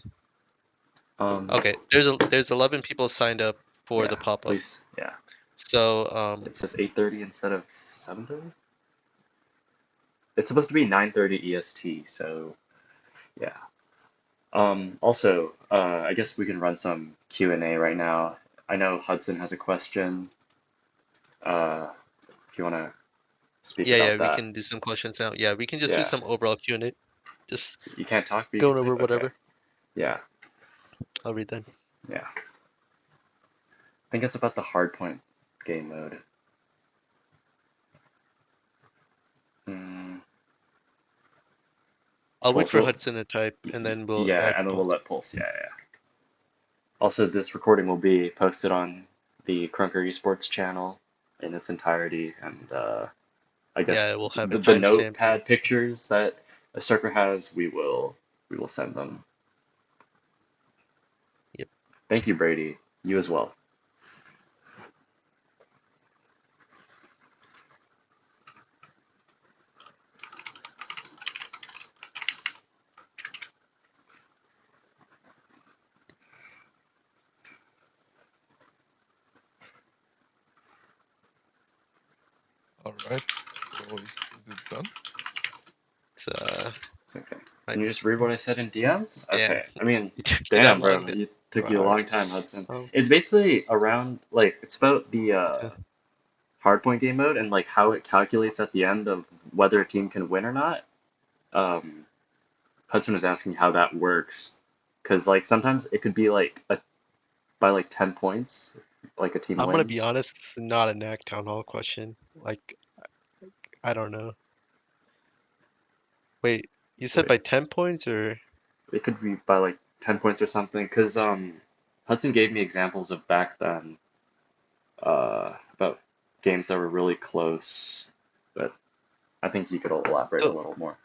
um, Okay, there's 11 people signed up for yeah, the pop-up. please, yeah. So It says 8:30 instead of 7:30. It's supposed to be 9:30 EST, so yeah. Also, I guess we can run some Q&A right now. I know Hudson has a question. If you want to speak yeah, about we that. can do some questions now. Yeah, we can just do Yeah. some overall Q&A. Just You can't talk, but you going can over type? Okay. whatever. Yeah, I'll read that. yeah. I think it's about the hardpoint game mode. I'll wait Pulse for will, Hudson to type, and then we'll yeah, add and then we'll Pulse. let Pulse, yeah, yeah. Also, this recording will be posted on the Crunker Esports channel in its entirety, and I guess Yeah, we'll have the, it the timestamped. notepad pictures that a Circle has, we will send them. Yep. Thank you, Brady. You as well. All right. So is it done? It's It's okay. Can you just read what I said in DMs? damn. Okay. I mean, It took you that damn, bro. long. You took you a long time, Hudson. Oh. It's basically around, like, it's about the Okay. hardpoint game mode and, like, how it calculates at the end of whether a team can win or not. Hudson was asking how that works. Because, like, sometimes it could be, like, by, like, 10 points, like, a team I'm wins. gonna be honest. It's not a NACK Town Hall question. Like, I don't know. Wait, you said by 10 points or? It could be by, like, 10 points or something. Because, Hudson gave me examples of back then, about games that were really close. But I think he could elaborate a little more.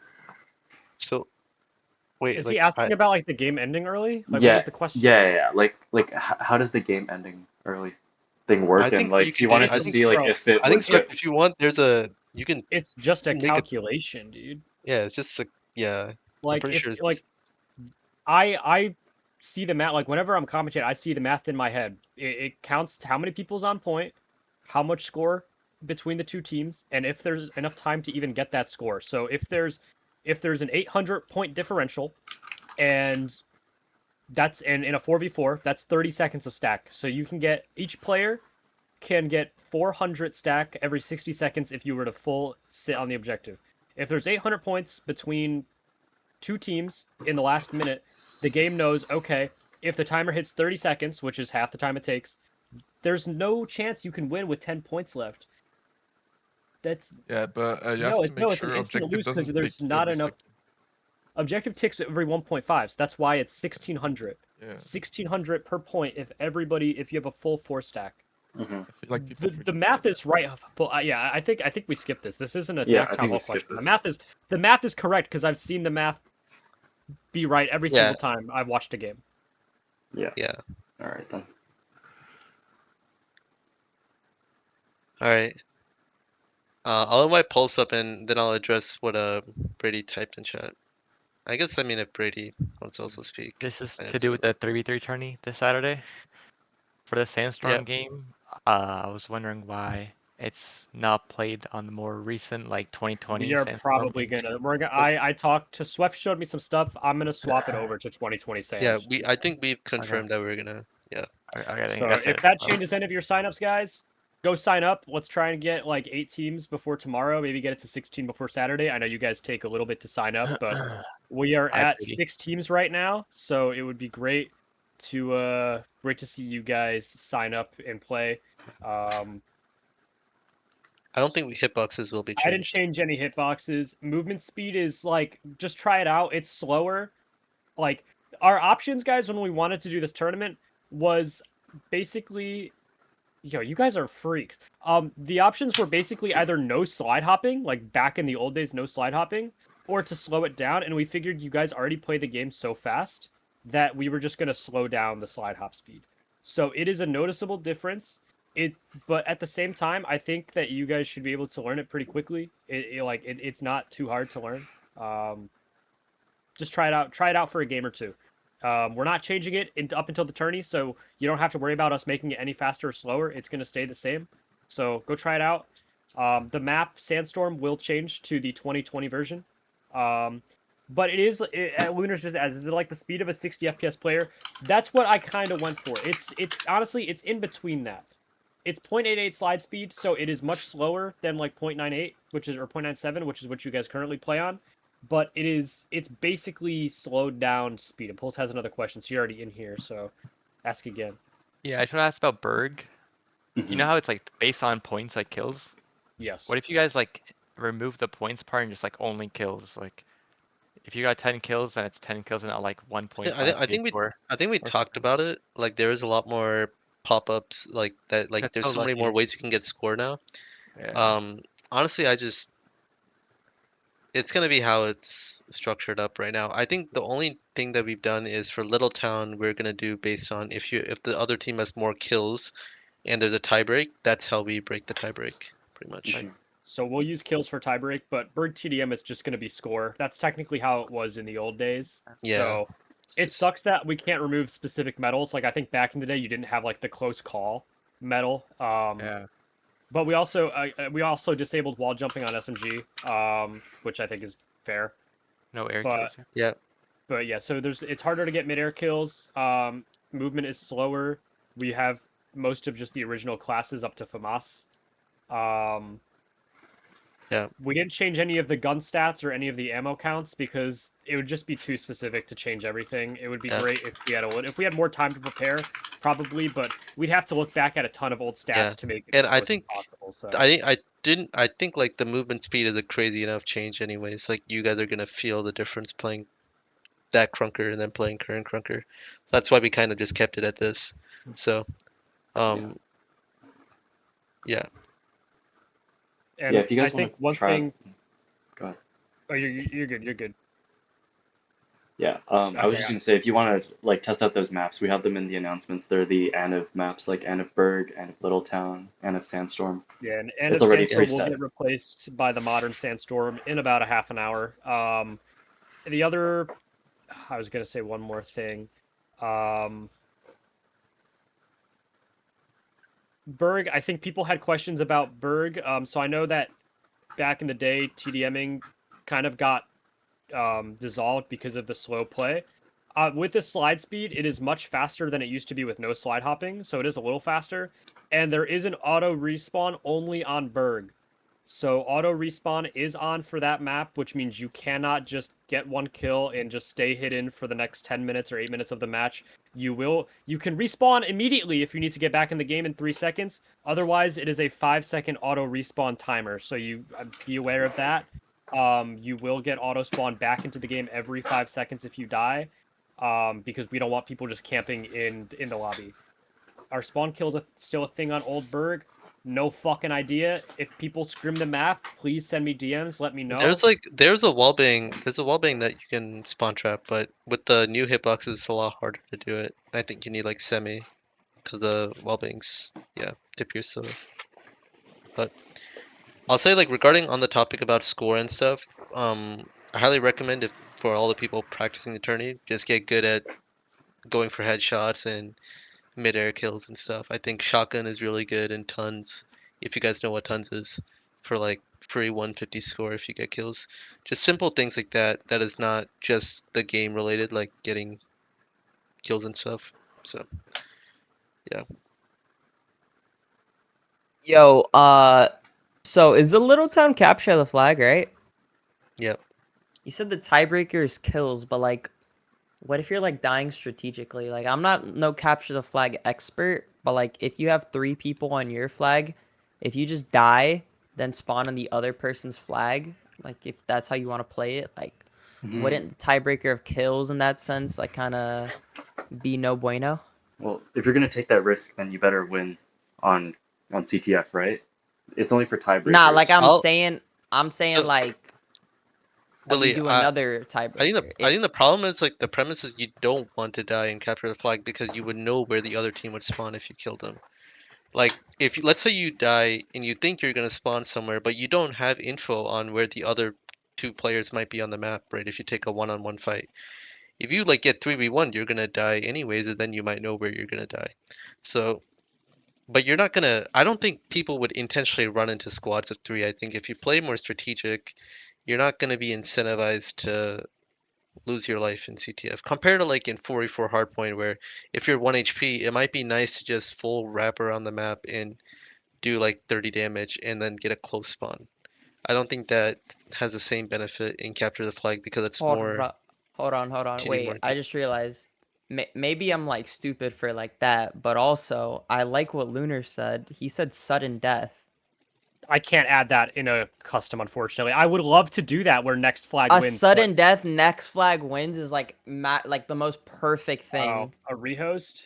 So, wait, Is like he asking about like the game ending early? Like, yeah, what is the question? yeah. Like, how does the game ending early thing work? I think And like, you he can. wanted I to think, see like bro, if it I think was Swift, if you want, there's a you can. It's just a make a- calculation, dude. Yeah, it's just a yeah. I'm Like pretty if sure. It's, like I see the math. Like whenever I'm commentating, I see the math in my head. It counts how many people's on point, how much score between the two teams, and if there's enough time to even get that score. So if there's an 800 point differential, and that's in a 4v4, that's 30 seconds of stack. So you can get each player can get 400 stack every 60 seconds if you were to full sit on the objective. If there's 800 points between two teams in the last minute, the game knows, okay, if the timer hits 30 seconds, which is half the time it takes, there's no chance you can win with 10 points left. That's Yeah, but you have to make it's an sure instant objective lose because doesn't there's tick not every enough. second. Objective ticks every 1.5, so that's why it's 1600. Yeah. 1600 per point if you have a full 4 stack. Mm-hmm. I feel like people The forget math about is right, but yeah, I think we skipped this. This isn't a Yeah, NACK I Town think we Hall skipped question. this. The math is correct because I've seen the math be right every Yeah. single time I've watched a game. Yeah. Yeah. All right then. All right. I'll invite Pulse up and then I'll address what Brady typed in chat. I guess if Brady wants to also speak. This is I to do with the 3v3 tourney this Saturday for the Sandstorm Yeah. game. I was wondering why it's not played on the more recent, like 2020 We are Sandstorm. probably I talked to Swef, showed me some stuff. I'm gonna swap it over to 2020 Sands. Yeah, I think we've confirmed that we're gonna. Yeah. Okay, I think So that's if it. that changes any of your signups, guys, go sign up. Let's try and get like 8 teams before tomorrow. Maybe get it to 16 before Saturday. I know you guys take a little bit to sign up, but we are Hi, at Brady. 6 teams right now. So it would be great to see you guys sign up and play. I don't think hitboxes will be changed. I didn't change any hitboxes. Movement speed is like, just try it out. It's slower. Like, our options, guys, when we wanted to do this tournament was basically Yo, you guys are freaks. The options were basically either no slide hopping, like back in the old days, no slide hopping, or to slow it down. And we figured you guys already play the game so fast that we were just gonna slow down the slide hop speed. So it is a noticeable difference. But at the same time, I think that you guys should be able to learn it pretty quickly. It's not too hard to learn. Um, just try it out. Try it out for a game or two. We're not changing it up until the tourney, so you don't have to worry about us making it any faster or slower. It's going to stay the same. So go try it out. The map Sandstorm will change to the 2020 version. But Lunar's just as is it like the speed of a 60 FPS player? That's what I kind of went for. It's honestly it's in between that. It's 0.88 slide speed, so it is much slower than like 0.98, which is or 0.97, which is what you guys currently play on. But it's basically slowed down speed. And Pulse has another question, so you're already in here, so ask again. Yeah, I just want to ask about Berg. You Mhm. know how it's like based on points like kills? Yes. What if you guys like remove the points part and just like only kills? Like if you got 10 kills, then it's 10 kills and not like 1.5 I think base score we or talked something. about it. Like there is a lot more pop-ups like that. Like That's there's so so many more lucky. ways you can get score now. Yeah. Honestly, it's gonna be how it's structured up right now. I think the only thing that we've done is for Little Town, we're gonna do based on if the other team has more kills and there's a tie break, that's how we break the tie break, pretty much. Right. So we'll use kills for tiebreak, but Berg TDM is just going to be score. That's technically how it was in the old days. Yeah. So It's it just- sucks that we can't remove specific medals. Like I think back in the day, you didn't have like the close call medal. Yeah. But we also disabled wall jumping on SMG, which I think is fair. No air But kills. Yeah. but yeah, so it's harder to get midair kills. Movement is slower. We have most of just the original classes up to FAMAS. Um, Yeah. We didn't change any of the gun stats or any of the ammo counts because it would just be too specific to change everything. It would be Yeah. great if we had more time to prepare, probably, but we'd have to look back at a ton of old stats Yeah. to make it And as I close as think possible. So I think like the movement speed is a crazy enough change anyways. Like you guys are gonna feel the difference playing that crunker and then playing current crunker. So that's why we kind of just kept it at this. So yeah. and Yeah, if you I guys want think to one try, thing. go ahead. Oh, you're good. You're good. Yeah, I was Okay. just gonna say if you want to like test out those maps, we have them in the announcements. They're the Aniv maps, like Anivberg, Aniv Littletown, Aniv Sandstorm. Yeah, and It's of already Sandstorm will preset. get replaced by the modern Sandstorm in about a half an hour. The other, I was gonna say one more thing. Berg, I think people had questions about Berg. So I know that back in the day, TDMing kind of got dissolved because of the slow play. With the slide speed, it is much faster than it used to be with no slide hopping, so it is a little faster. And there is an auto respawn only on Berg. So auto respawn is on for that map, which means you cannot just get one kill and just stay hidden for the next 10 minutes or 8 minutes of the match. You can respawn immediately if you need to get back in the game in 3 seconds. Otherwise, it is a 5-second auto respawn timer. So you be aware of that. You will get auto spawn back into the game every 5 seconds if you die. Because we don't want people just camping in the lobby. Are spawn kills still a thing on Old Berg? No fucking idea. If people scrim the map, please send me DMs. Let me know. There's a wallbang that you can spawn trap, but with the new hitboxes it's a lot harder to do it. I think you need like semi because the wallbangs dip your soda. But I'll say like regarding on the topic about score and stuff, I highly recommend if for all the people practicing the tourney, just get good at going for headshots and mid-air kills and stuff. I think shotgun is really good and tons, if you guys know what tons is, for like free 150 score if you get kills. Just simple things like that. That is not just the game related, like getting kills and stuff. So yeah. Yo, so is the Little Town capture the flag, right? Yep. You said the tiebreaker is kills, but like, what if you're like dying strategically? Like, I'm not no capture the flag expert, but like, if you have 3 people on your flag, if you just die, then spawn on the other person's flag, like if that's how you want to play it, like, wouldn't the tiebreaker of kills in that sense like kind of be no bueno? Well, if you're gonna take that risk, then you better win. on CTF, right? It's only for tiebreakers. Nah, like I'm I'll- saying, So, like we Willie, do another I think tiebreaker. I think the problem is like the premise is you don't want to die and capture the flag because you would know where the other team would spawn if you killed them. Like if you, let's say you die and you think you're gonna spawn somewhere, but you don't have info on where the other two players might be on the map, right? If you take a one-on-one fight, if you like get 3v1, you're gonna die anyways, and then you might know where you're gonna die. So, but you're not gonna. I don't think people would intentionally run into squads of three. I think if you play more strategic, you're not gonna be incentivized to lose your life in CTF compared to like in 4v4 Hardpoint where if you're 1 HP it might be nice to just full wrap around the map and do like 30 damage and then get a close spawn. I don't think that has the same benefit in Capture the Flag because it's more Hold on. team Wait, I oriented. just realized maybe I'm like stupid for like that, but also I like what Lunar said. He said sudden death. I can't add that in a custom, unfortunately. I would love to do that where next flag A wins. sudden death next flag wins is like like the most perfect thing. A rehost.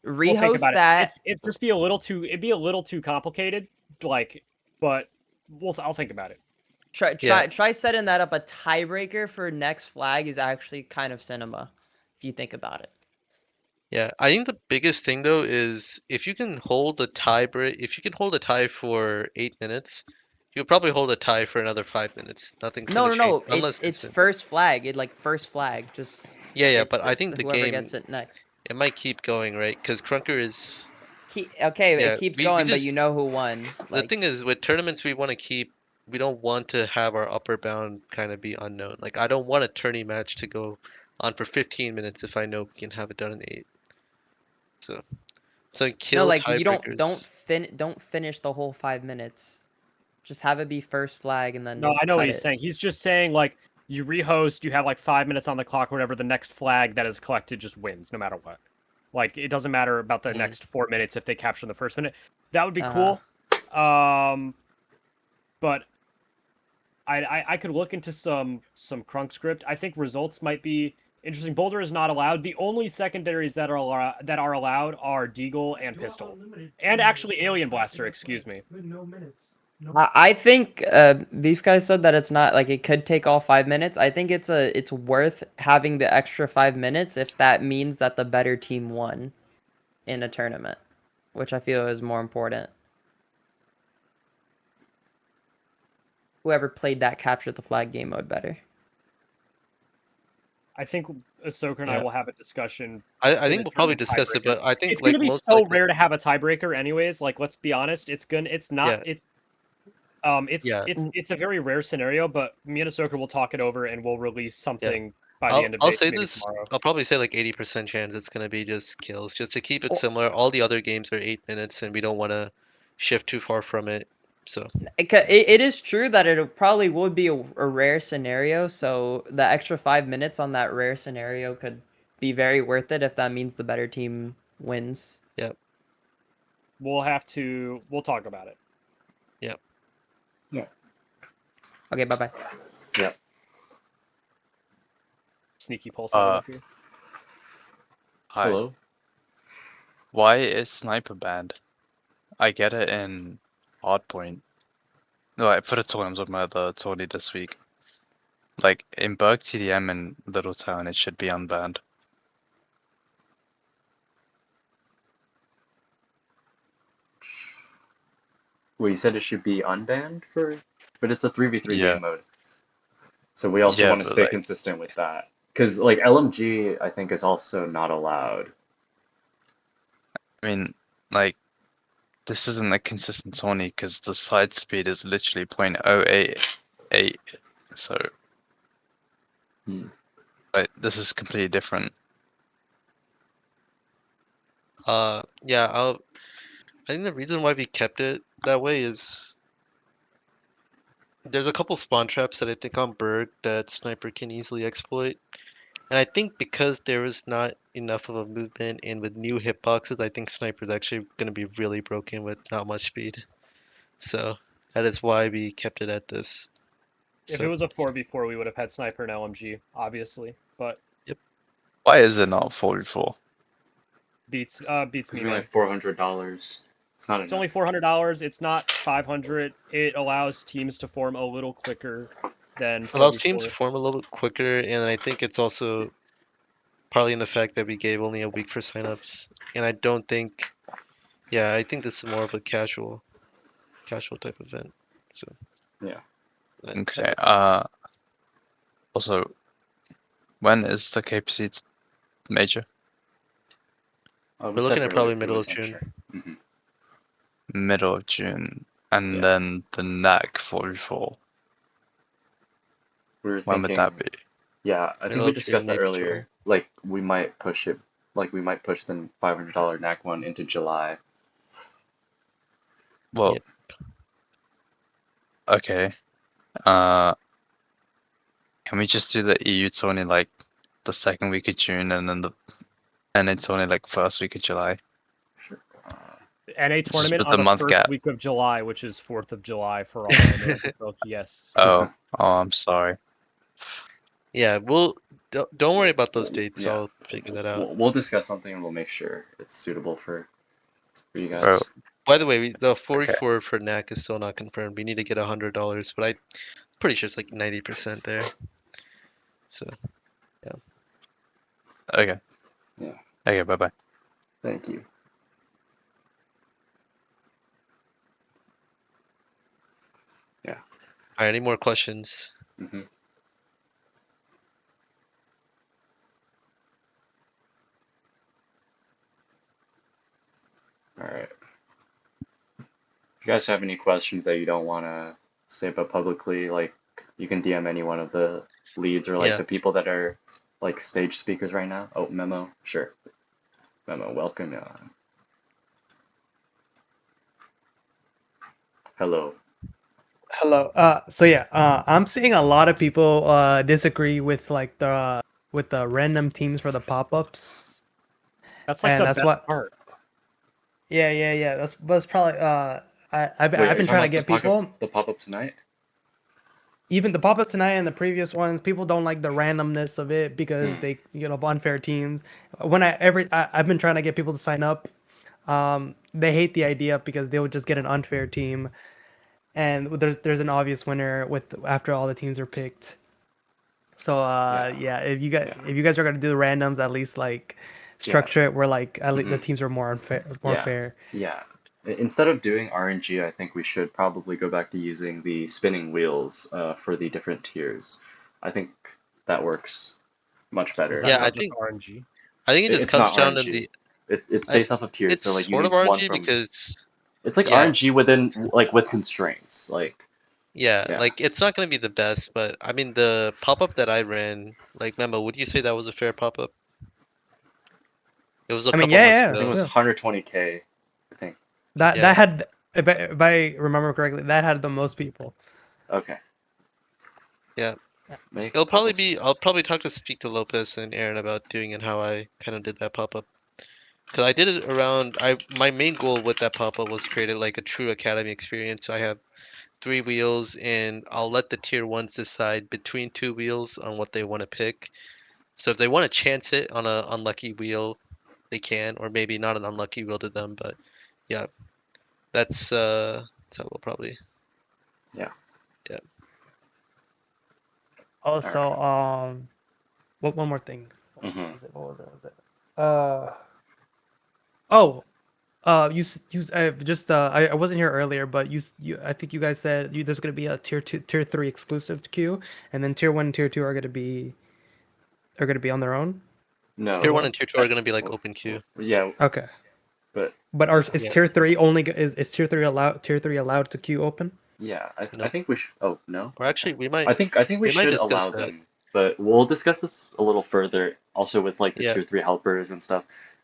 We'll think Rehost about that. it. It'd just be a little too. It'd be a little too complicated. Like, but I'll think about it. Try setting that up. A tiebreaker for next flag is actually kind of cinema, if you think about it. Yeah, I think the biggest thing though is if you can hold a tie if you can hold a tie for 8 minutes, you'll probably hold a tie for another 5 minutes. Nothing's gonna change No. unless It's it's first flag. It like first flag. Just yeah, but I it's think the whoever game gets it next. it might keep going, right? Because Crunker is Okay, it yeah, keeps we going, but you just know who won. the Like thing is with tournaments we want to keep we don't want to have our upper bound kind of be unknown. Like I don't want a tourney match to go on for 15 minutes if I know we can have it done in 8. So no, kill like you don't tiebreakers. don't finish the whole 5 minutes. Just have it be first flag and No, then I know what cut he's it. saying. He's just saying like you rehost, you have like 5 minutes on the clock, or whatever. The next flag that is collected just wins, no matter what. Like it doesn't matter about the next 4 minutes if they capture the first minute. That would be cool. But I could look into some Crunk script. I think results might be interesting. Boulder is not allowed. The only secondaries that are allowed are Deagle and Pistol, and actually Alien Blaster. Excuse me. No minutes. I think Beef Guy said that it's not like it could take all 5 minutes. I think it's worth having the extra 5 minutes if that means that the better team won in a tournament, which I feel is more important. Whoever played that captured the flag game mode better. I think Ahsoka and I will have a discussion. I think we'll probably discuss it, but I think it's like gonna be most so likely, rare to have a tiebreaker, anyways. Like, let's be honest, it's not. It's a very rare scenario. But me and Ahsoka will talk it over, and we'll release something by the end of I'll day, say maybe this. tomorrow. I'll probably say like 80% chance it's gonna be just kills, just to keep it similar. All the other games are 8 minutes, and we don't want to shift too far from it. So it is true that it probably would be a rare scenario, so the extra 5 minutes on that rare scenario could be very worth it if that means the better team wins. Yep. We'll talk about it. Yep. Yeah. Okay, bye. Yep. Sneaky pulse over here. Hi. Hello? Why is Sniper banned? I get it in Hardpoint. No, for the tournament, I'm talking about the tourney this week. Like, in Berg TDM and Little Town, it should be unbanned. Well, you said it should be unbanned but it's a 3v3 Yeah. game mode. So we also Yeah, want to but, stay like, consistent with that. Because, like, LMG, I think, is also not allowed. I mean, like, this isn't a consistent tourney because the side speed is literally 0.088. So, like, this is completely different. Yeah. I think the reason why we kept it that way is there's a couple spawn traps that I think on Berg that Sniper can easily exploit. And I think because there is not enough of a movement and with new hitboxes, I think Sniper's actually going to be really broken with not much speed. So that is why we kept it at this. If it was a 4v4, we would have had Sniper and LMG, obviously. But yep. Why is it not 4v4? Beats Because me, we only man. have $400. It's not It's enough. only $400. It's not 500. It allows teams to form a little quicker than Allows teams to 4v4. form a little bit quicker, and I think it's also partly in the fact that we gave only a week for signups, and I don't think, yeah, I think this is more of a casual type event. So Yeah. Okay. Also, when is the KPC major? We we're said looking at earlier probably it middle of was June. unsure. Mm-hmm. Middle of June, and Yeah. then the NACK 44. We were When would that thinking, be? yeah, I think Middle we of June, discussed that maybe July. earlier. Like we might push it, like we might push the $500 NAC one into July. Well, Yep. okay. Can we just do the EU? It's only like the second week of June, and then it's only like first week of July. Sure. The NA Just tournament with on a the month first gap. week of July, which is 4th of July for all my American folk. Yes. Oh, I'm sorry. Yeah, don't worry about those dates. Yeah. I'll figure that out. We'll discuss something and we'll make sure it's suitable for you guys. Bro, By the way, the 44 for NAC is still not confirmed. We need to get $100, but I'm pretty sure it's like 90% there. So okay. Yeah. Okay, bye-bye. Thank you. Yeah. all right, any more questions? Mm-hmm. All right. If you guys have any questions that you don't want to say about publicly, like you can DM any one of the leads or like Yeah. the people that are like stage speakers right now. Oh, Memo, sure. Memo, welcome. Hello. Hello. So yeah, I'm seeing a lot of people disagree with like the random teams for the pop-ups, That's like and the that's best what. part. Yeah. That's probably I've Wait, are been you talking trying to about get people. the pop-up tonight? Even the pop-up tonight and the previous ones, people don't like the randomness of it because they unfair teams. I've been trying to get people to sign up. They hate the idea because they would just get an unfair team, and there's an obvious winner with after all the teams are picked. So yeah, if you guys are gonna do the randoms, at least like structure it where like at least the teams are more fair. Yeah. Instead of doing RNG, I think we should probably go back to using the spinning wheels for the different tiers. I think that works much Is better. that Yeah, not just RNG? I think it just It's comes not down to RNG. the. It's based off of tiers, It's so like you sort of need one RNG from. because It's like yeah, RNG within like with constraints. Like yeah, yeah. like it's not gonna be the best, but I mean the pop-up that I ran, like Memo, would you say that was a fair pop-up? It was a I mean, couple months yeah, I think it ago. was 120K. I think. That Yeah. had, if I remember correctly, that had the most people. Okay. Yeah. Make It'll probably pop-ups. be. I'll probably speak to Lopez and Aaron about doing it how I kind of did that pop-up. Cause I did it around. My main goal with that pop-up was create it like a true academy experience. So I have 3 wheels, and I'll let the tier ones decide between 2 wheels on what they want to pick. So if they want to chance it on a unlucky wheel, they can, or maybe not an unlucky wheel to them. But yeah, that's how we'll probably. Yeah. Yeah. Also, one more thing. What Mm-hmm. was it? What was it? Oh, I wasn't here earlier, but I think you guys said there's gonna be a tier 3 exclusive queue, and then tier 1 and tier 2 are gonna be on their own. No. Tier 1 and tier 2 are gonna be like open queue. Yeah. Okay. But Is Yeah. tier 3 only is tier 3 allowed to queue open? yeah, I No. think we should. Oh no. Or actually, we might. I think we We might should discuss allow that. them, but we'll discuss this a little further. Also with like the Yeah. tier 3 helpers and stuff.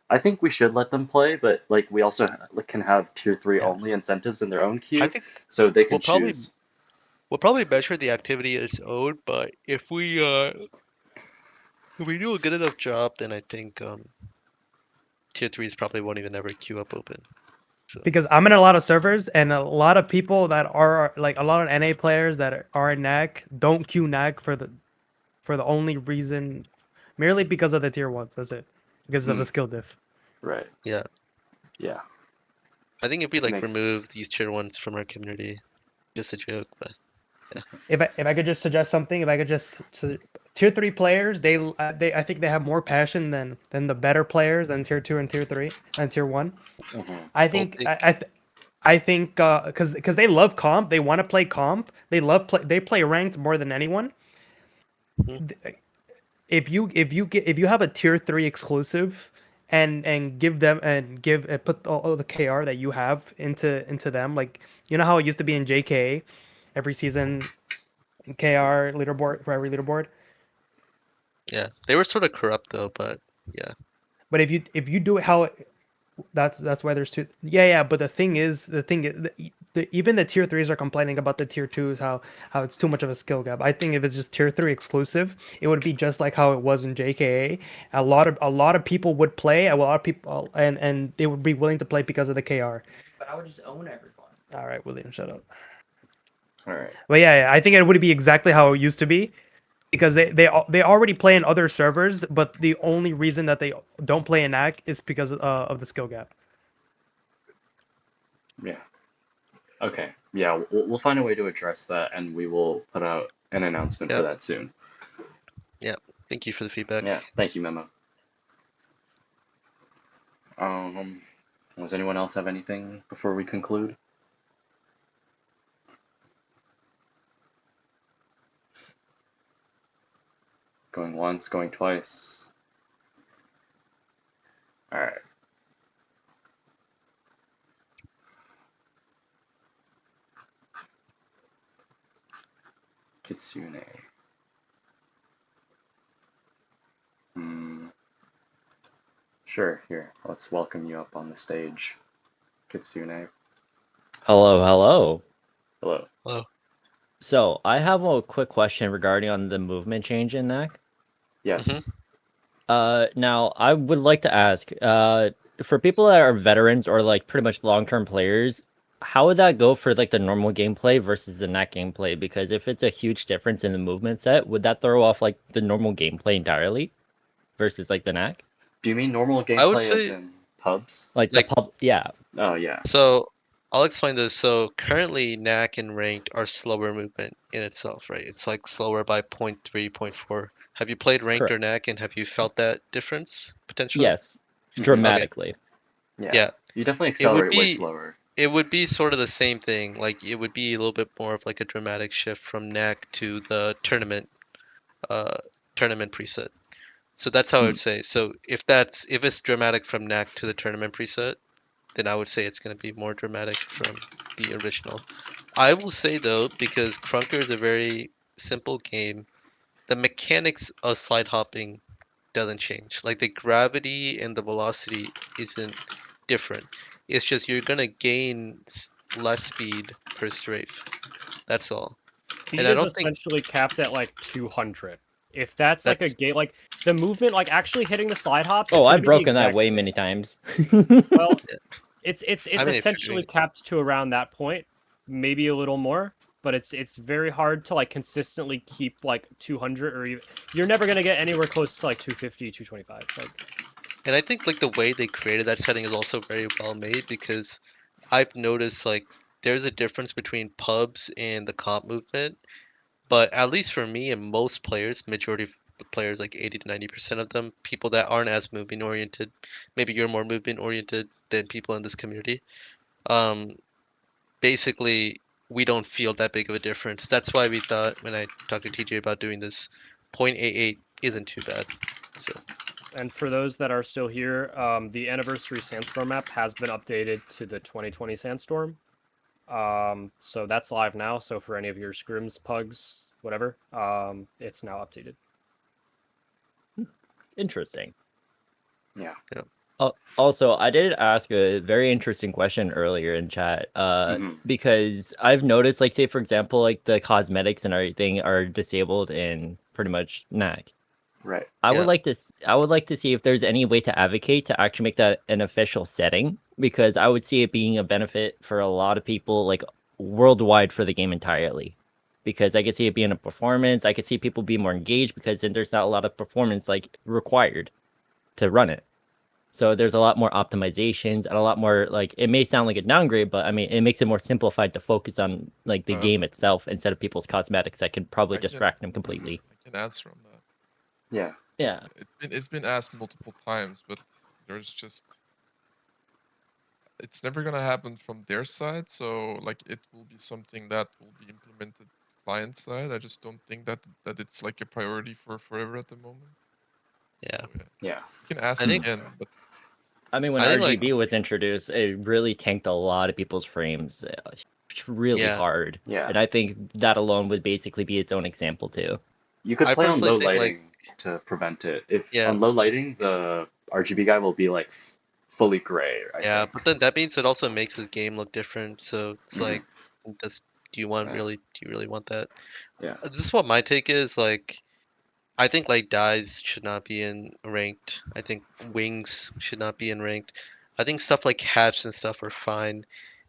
I think we should let them play, but like we also can have tier 3 Yeah. only incentives in their own queue, I think so they can we'll probably choose. we'll probably measure the activity at its own, but if we do a good enough job, then I think tier 3s probably won't even ever queue up open. So Because I'm in a lot of servers, and a lot of people that are like a lot of NA players that are in NAC don't queue NAC for the only reason, merely because of the tier 1s. That's it, because of the skill diff. Right. yeah. Yeah. I think if we like Makes remove these tier ones from our community, just a joke, but If I could just suggest something, if I could just tier 3 players, they I think they have more passion than the better players than tier 2 and tier 3 and tier 1. Mhm. I bold think take. I think because they love comp, they want to play comp. They play ranked more than anyone. Mhm. If you have a tier 3 exclusive and give them and put all the KR that you have into them, like you know how it used to be in JK every season, KR leaderboard for every leaderboard. Yeah, they were sort of corrupt though, but yeah, But if you do it how that's why there's two. Yeah. But even the tier threes are complaining about the tier twos, how it's too much of a skill gap. I think if it's just tier 3 exclusive, it would be just like how it was in JKA. A lot of people would play. A lot of people and they would be willing to play because of the KR. But I would just own everyone. All right, William, shut up. All right. But yeah, I think it would be exactly how it used to be. Because they already play in other servers, but the only reason that they don't play in NAC is because of the skill gap. Yeah. Okay. Yeah, we'll find a way to address that, and we will put out an announcement for Yep. that soon. Thank you for the feedback. Yeah. Thank you, Memo. Does anyone else have anything before we conclude? Going once, going twice. All right. Kitsune. Sure, here. Let's welcome you up on the stage. Kitsune. Hello, hello. Hello. Hello. So I have a quick question regarding on the movement change in NAC. Yes. Now I would like to ask, for people that are veterans or like pretty much long-term players, how would that go for like the normal gameplay versus the NAC gameplay? Because if it's a huge difference in the movement set, would that throw off like the normal gameplay entirely versus like the NAC? Do you mean normal I would gameplay as say in pubs? Like the like pub, yeah, Oh, yeah. so. I'll explain this. So currently, NAC and ranked are slower movement in itself, right? It's like slower by 0.3, 0.4. Have you played ranked or correct. NAC, and have you felt that difference potentially? Yes, Mhm. Okay. dramatically. Yeah. Yeah. You definitely It would accelerate way be slower. it would be sort of the same thing. Like it would be a little bit more of like a dramatic shift from NAC to the uh tournament preset. So that's how I would say. So if it's dramatic from NAC to the tournament preset, then I would say it's going to be more dramatic from the original. I will say though, because Crunker is a very simple game, the mechanics of slide hopping doesn't change. Like the gravity and the velocity isn't different. It's just you're gonna gain less speed per strafe. That's all. And Speed I is don't think essentially capped at like 200. If that's like a that's gate, like the movement, like actually hitting the slide hops, Oh, it's going to I've be the broken that exact way same. many times. Well, yeah. it's I mean if you're essentially doing capped to around that point, maybe a little more, but it's very hard to like consistently keep like 200 or even, you're never going to get anywhere close to like 250, 225. Like and I think like the way they created that setting is also very well made because I've noticed like there's a difference between pubs and the comp movement. But at least for me and most players, majority of the players, like 80 to 90% of them, people that aren't as movement oriented, maybe you're more movement oriented than people in this community. Um, basically, we don't feel that big of a difference. That's why we thought when I talked to TJ about doing this, 0.88 isn't too bad. So and for those that are still here, the anniversary sandstorm map has been updated to the 2020 sandstorm. So that's live now. So for any of your scrims, pugs, whatever, it's now updated. Interesting. Yeah. Also, I did ask a very interesting question earlier in chat, Mhm. because I've noticed, like, say for example, like the cosmetics and everything are disabled in pretty much NAC. Right. yeah, I would like to see if there's any way to advocate to actually make that an official setting, because I would see it being a benefit for a lot of people, like worldwide for the game entirely. Because I could see it being a performance, I could see people being more engaged because then there's not a lot of performance like required to run it. So there's a lot more optimizations and a lot more like it may sound like a downgrade, but I mean it makes it more simplified to focus on like the game itself instead of people's cosmetics that can probably distract them completely. I can answer on that. Yeah. Yeah. It's been asked multiple times, but there's just it's never gonna happen from their side. So like it will be something that will be implemented client side. I just don't think that it's like a priority for forever at the moment. Yeah. So, Yeah. you can ask I think- again, but I mean, when I think, RGB like- was introduced, it really tanked a lot of people's frames really Yeah. hard. Yeah. And I think that alone would basically be its own example too. You could I play on personally low think, like- lighting to prevent it. If Yeah. on low lighting, the RGB guy will be like fully gray. I Yeah, think. but then that means it also makes his game look different. So it's Mhm. like, do you really want that? Yeah. This is what my take is. Like, I think like dyes should not be in ranked. I think wings should not be in ranked. I think stuff like hats and stuff are fine.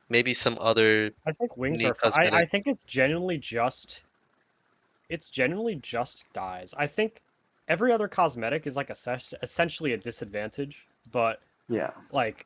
Maybe some other I think wings neat are fine. I cosmetic. think it's genuinely just dyes. I think every other cosmetic is like essentially a disadvantage, but Yeah. like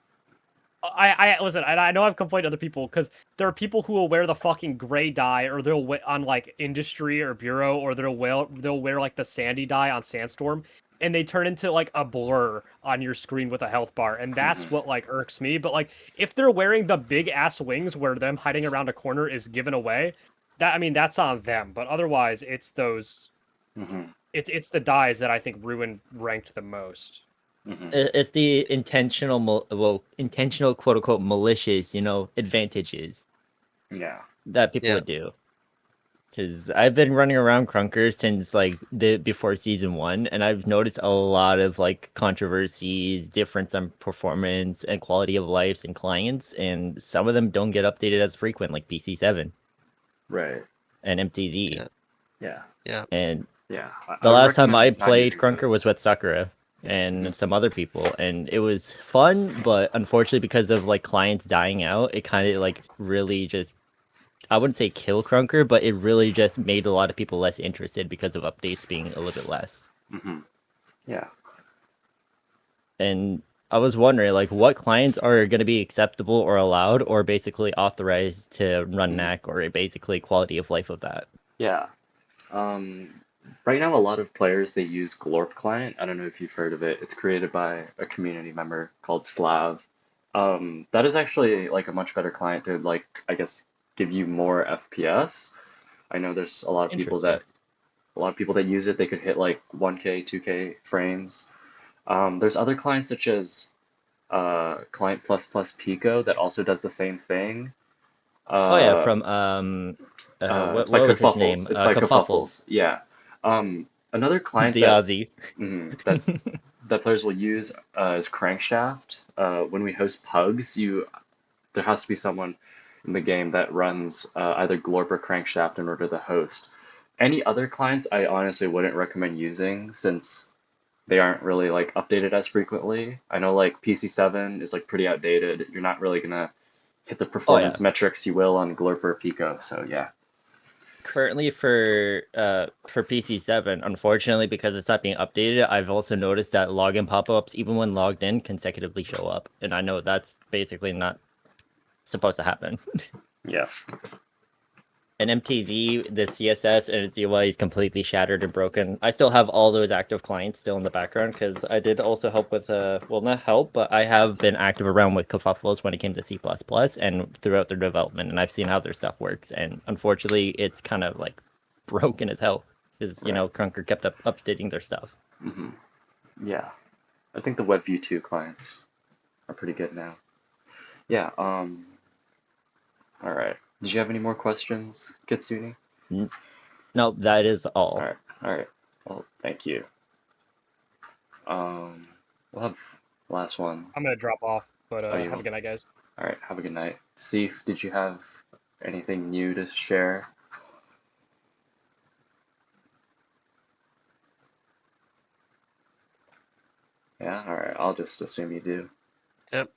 I listen. I know I've complained to other people because there are people who will wear the fucking gray dye, or they'll wear on like industry or bureau, or they'll wear like the sandy dye on sandstorm, and they turn into like a blur on your screen with a health bar, and that's what like irks me. But like if they're wearing the big ass wings where them hiding around a corner is given away, I mean that's on them. But otherwise, it's those Mm-hmm. it's the dyes that I think ruin ranked the most. Mm-hmm. It's the intentional quote unquote malicious, advantages Yeah. that people Yeah. would do. Because I've been running around Crunker since like before season 1, and I've noticed a lot of like controversies, difference on performance and quality of life and clients, and some of them don't get updated as frequent, like PC7 Right. and MTZ. Yeah. Yeah. Yeah. And Yeah. the last time I recommend not played using Crunker was those. with Sakura and Mhm. some other people, and it was fun, but unfortunately because of like clients dying out, it kind of like really just, I wouldn't say kill Crunker, but it really just made a lot of people less interested because of updates being a little bit less. Mm-hmm. Yeah. And I was wondering, like, what clients are going to be acceptable or allowed or basically authorized to run NAC, or basically quality of life of that. Yeah. Right now, a lot of players, they use Glorp client. I don't know if you've heard of it. It's created by a community member called Slav. That is actually like a much better client to like, I guess, give you more FPS. I know there's a lot of people that use it. They could hit like 1K, 2K frames. There's other clients such as Client Plus Plus Pico that also does the same thing. Oh yeah, from It's what by was his name? Kerfuffles. It's by Kerfuffles. Yeah. Another client The that Aussie. that players will use is Crankshaft. When we host pugs, there has to be someone in the game that runs either Glorp or Crankshaft in order to host. Any other clients, I honestly wouldn't recommend using since they aren't really like updated as frequently. I know like PC7 is like pretty outdated. You're not really gonna hit the performance metrics you will on Glorp or Pico. So yeah. Currently for PC7, unfortunately, because it's not being updated, I've also noticed that login pop-ups, even when logged in, consecutively show up, and I know that's basically not supposed to happen. Yeah. And MTZ, the CSS and its UI is completely shattered and broken. I still have all those active clients still in the background because I did also help with, well, not help, but I have been active around with Kerfuffles when it came to C++ and throughout their development, and I've seen how their stuff works. And unfortunately, it's kind of like broken as hell because, Crunker kept updating their stuff. Mm-hmm. Yeah. I think the WebView 2 clients are pretty good now. Yeah, all right. Did you have any more questions, Kitsune? No, that is all. All right. Well, thank you. We'll have last one. I'm gonna drop off, but Oh, you have a will? good night, guys. All right, have a good night. Seif, did you have anything new to share? Yeah, all right. I'll just assume you do. Yep.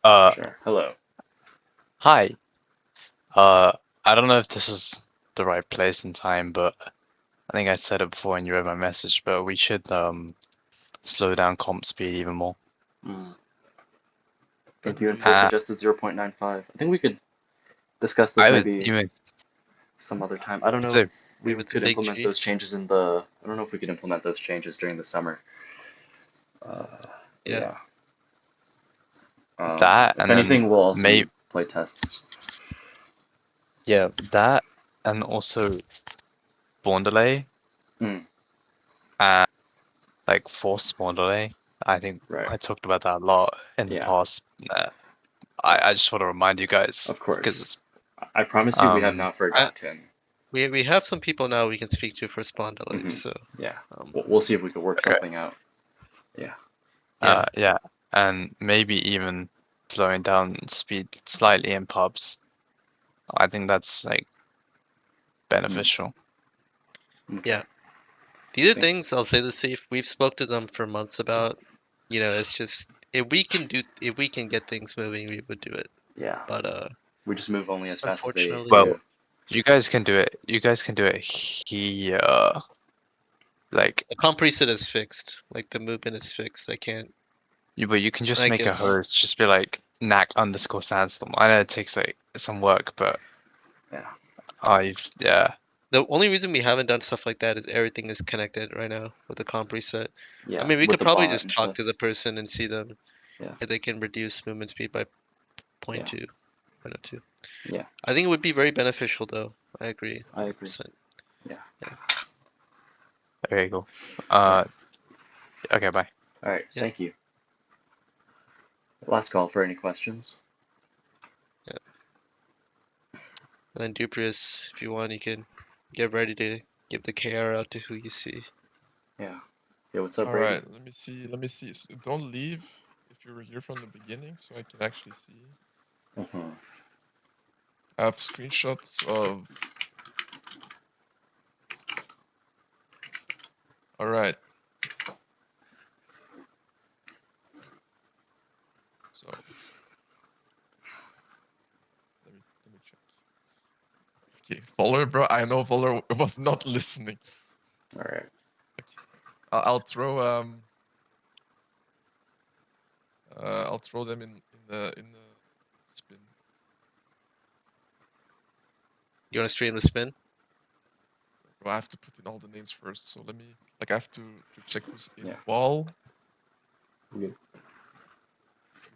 Sure. Hello. Hi. I don't know if this is the right place and time, but I think I said it before and you read my message, but we should slow down comp speed even more. Thank you. And Agreed. Phil suggested 0.95. I think we could discuss this I would maybe even some other time. I don't know say if we With the could big implement G. those changes in the. I don't know if we could implement those changes during the summer. Yeah. that, If and anything, then we'll also maybe play tests. yeah, that, and also spawn delay, Mm. and like forced spawn delay. I think Right. I talked about that a lot in the Yeah. past. I just want to remind you guys Of course. because I promise you, we have not forgotten. We have some people now we can speak to for spawn delays. Mhm. So Yeah. We'll see if we can work okay. something out. Yeah. Yeah, and maybe even slowing down speed slightly in pubs. I think that's like beneficial. Okay. Yeah. These are things I'll say this safe. We've spoke to them for months about. You know, it's just if we can get things moving, we would do it. Yeah. But We just move only as fast as they unfortunately, Well, do. you guys can do it. You guys can do it here. Like, the comp preset is fixed. Like the movement is fixed. I can't. but you can just I make a guess. host. Just be like NACK_sandstorm. I know it takes like some work, but Yeah. yeah. The only reason we haven't done stuff like that is everything is connected right now with the comp preset. Yeah. I mean, we with could the probably bot just and talk stuff. to the person and see them Yeah. if they can reduce movement speed by 0.2, 0.02. Yeah. I think it would be very beneficial, though. I agree. I agree. 100%. Yeah. Okay, cool. Okay, bye. All right. Yeah. Thank you. Last call for any questions. Yeah. And then Duprius, if you want, you can get ready to give the KR out to who you see. Yeah. Yeah. What's up, All Brady? right. Let me see. Let me see. So don't leave if you were here from the beginning, so I can actually see. Mm-hmm. I have screenshots of. All right. So let me check. Okay, Voller, bro. I know Voller was not listening. All right. Okay. I'll throw I'll throw them in the spin. You want to stream the spin? Bro, I have to put in all the names first. So let me I have to check who's in. Yeah. Wall. Good.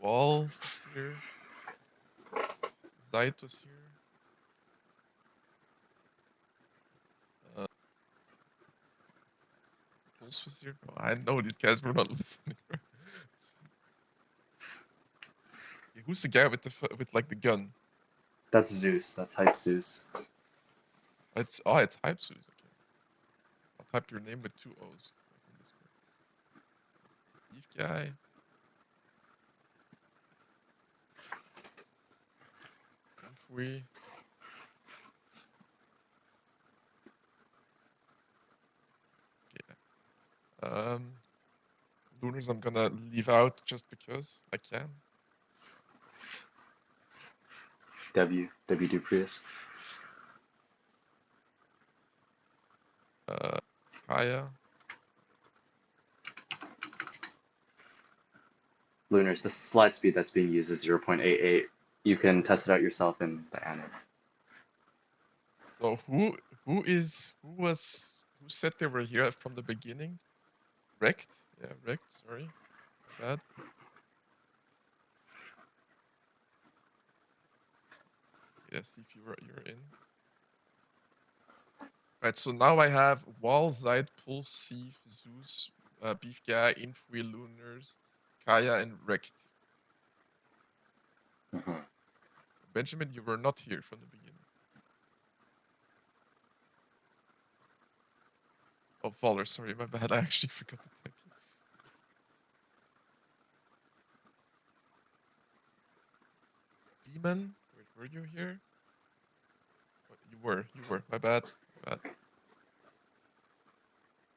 Wall here. Zait was here. Pulse was here. Bro, I know these guys were not listening. Bro. Okay, who's the guy with with like the gun? That's Zeus. That's Hype Zeus. It's Hype Suits. Okay. I'll type your name with 2 O's. Like on Discord. Beef guy. Infui. Okay. Lunars I'm gonna leave out just because I can. W Duprius. Kaya. Lunars. The slide speed that's being used is 0.88. You can test it out yourself in the annex. So who said they were here from the beginning? Wrecked? Yeah, wrecked, sorry. My bad. Yeah, see if you're in. Right, so now I have Wall, Zide, Pulse, Sieve, Zeus, Beef Guy, Infui, Lunars, Kaya, and Wrecked. Mm-hmm. Benjamin, you were not here from the beginning. Oh, Faller, sorry, my bad. I actually forgot to type you. Demon, wait, were you here? Oh, you were. My bad. My bad.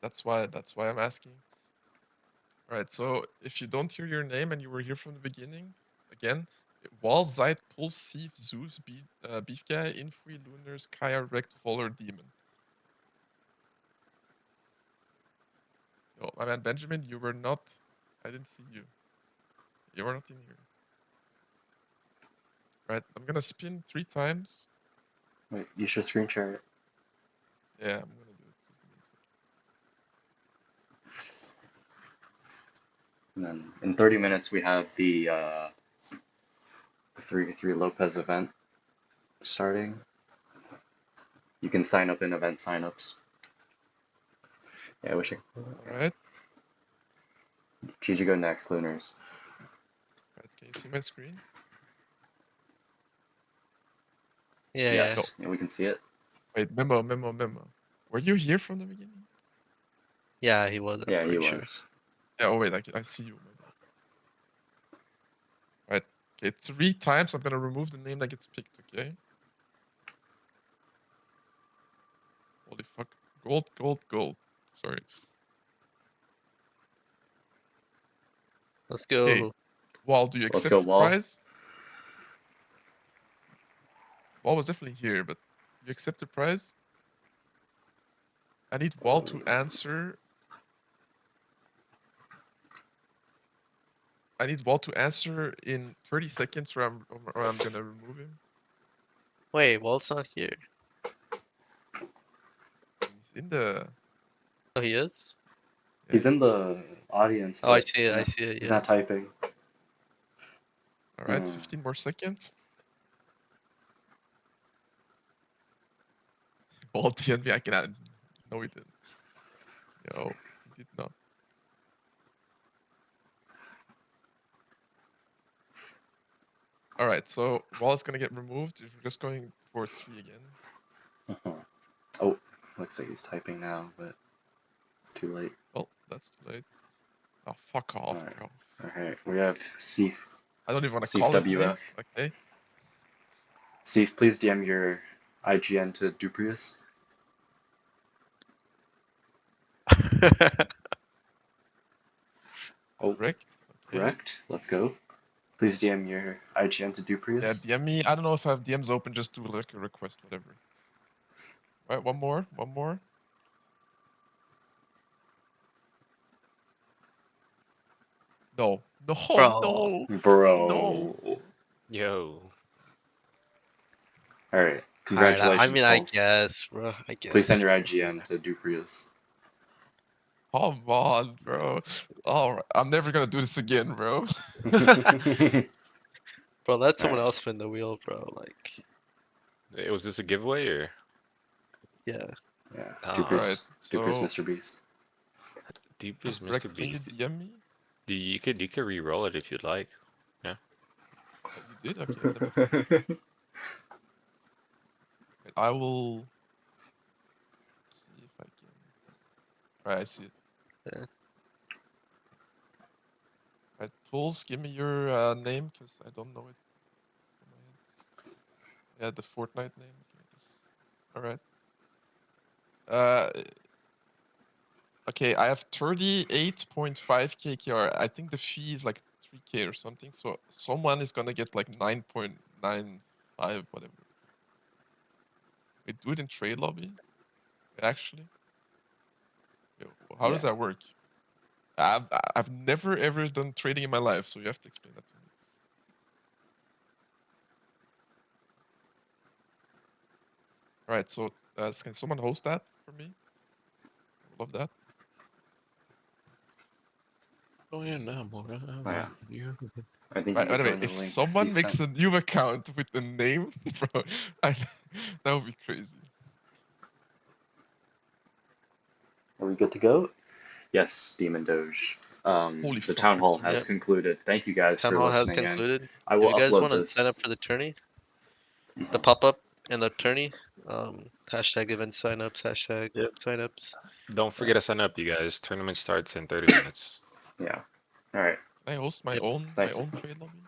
That's why I'm asking. All right, so if you don't hear your name and you were here from the beginning, again, Wall, Zide, Pulse, Sieve, Zeus, Beef Guy, Infui, Lunars, Kaya, Wrecked, Faller, Demon. Oh, my man Benjamin, you were not. I didn't see you. You were not in here. Right, I'm gonna spin 3 times. Wait, you should screen share it. Yeah, I'm gonna do it. Just give me a second. And then in 30 minutes we have the 3v3 Lopez event starting. You can sign up in event signups. Yeah, I wish I could. Alright. Gigi go next, Lunars. Right, can you see my screen? Yeah, Yes, yeah, we can see it. Wait, memo. Were you here from the beginning? yeah. He was. I'm Yeah, he pretty sure. was. Yeah, oh wait, I see you. My bad. Right, okay, 3 times I'm gonna remove the name that gets picked, okay? Holy fuck. Gold. Sorry. Let's go. Hey, Wall, do you Let's accept go, the Wall. prize? Wall was definitely here, but you accept the prize? I need Wall to answer. I need Wall to answer in 30 seconds, or I'm gonna remove him. Wait, Walt's not here. He's in the. Oh, he is. He's Yeah. in the audience. Oh, I but see it. I not- see it. He's Yeah. not typing. All right, Hmm. 15 more seconds. Wall DNB, I cannot. No, he didn't. No, he did not. All right, so Wall is gonna get removed. If we're just going for 3 again. Oh, looks like he's typing now, but it's too late. Oh, that's too late. Oh, fuck off, Alright. bro. Alright, we have Seif. I don't even want to Seif call his name. WF. Okay. Seif, please DM your IGN to Duprius. Oh, Correct. Okay. correct. Let's go. Please DM your IGN to Yeah, Duprius. DM me. I don't know if I have DMs open. Just do like a request, whatever. All right, one more. No. Bro. No. Bro. No. Yo. Alright, Alright. congratulations, I mean, I Pulse. guess, bro. I guess. Please send your IGN to Duprius. Come on, bro. All right, I'm never gonna do this again, bro. Bro, let someone Alright. else spin the wheel, bro. Like, Was this a giveaway or? yeah. Yeah, Ah, Duprius. Alright, Duprius, so Mr. Beast. Deep is Rick, Mr. can you Beast. DM me? You could re-roll it if you'd like. Oh, you did? Okay, that'd be fine. Wait, I will see if I can. Right, I see it. Yeah. Right, Pulse, give me your name, because I don't know it from my head. Yeah, the Fortnite name. Okay. Alright. Okay, I have 38.5 KKR. I think the fee is like 3K or something, so someone is gonna get like 9.95, whatever. Wait, do it in trade lobby? Actually? Yo, how does Yeah. that work? I've never ever done trading in my life, so you have to explain that to me. Alright, so can someone host that for me? I would love that. Oh yeah, no, more. Oh, yeah. You. I think you Right, can by the way, join the if link someone Seif makes sent. a new account with the name, bro, that would be crazy. Are we good to go? Yes, Demon Doge. Holy The fuck, town we have hall 2 has Yep. concluded. Thank you guys Town for hall has listening in. concluded. I If will you guys upload want to sign up this. for the tourney, the Mhm. pop-up and the tourney, hashtag event signups, hashtag Yep. signups. Don't forget to sign up, you guys. Tournament starts in 30 minutes. Yeah. All right. Can I host my Yep. own Thank. trade lobby?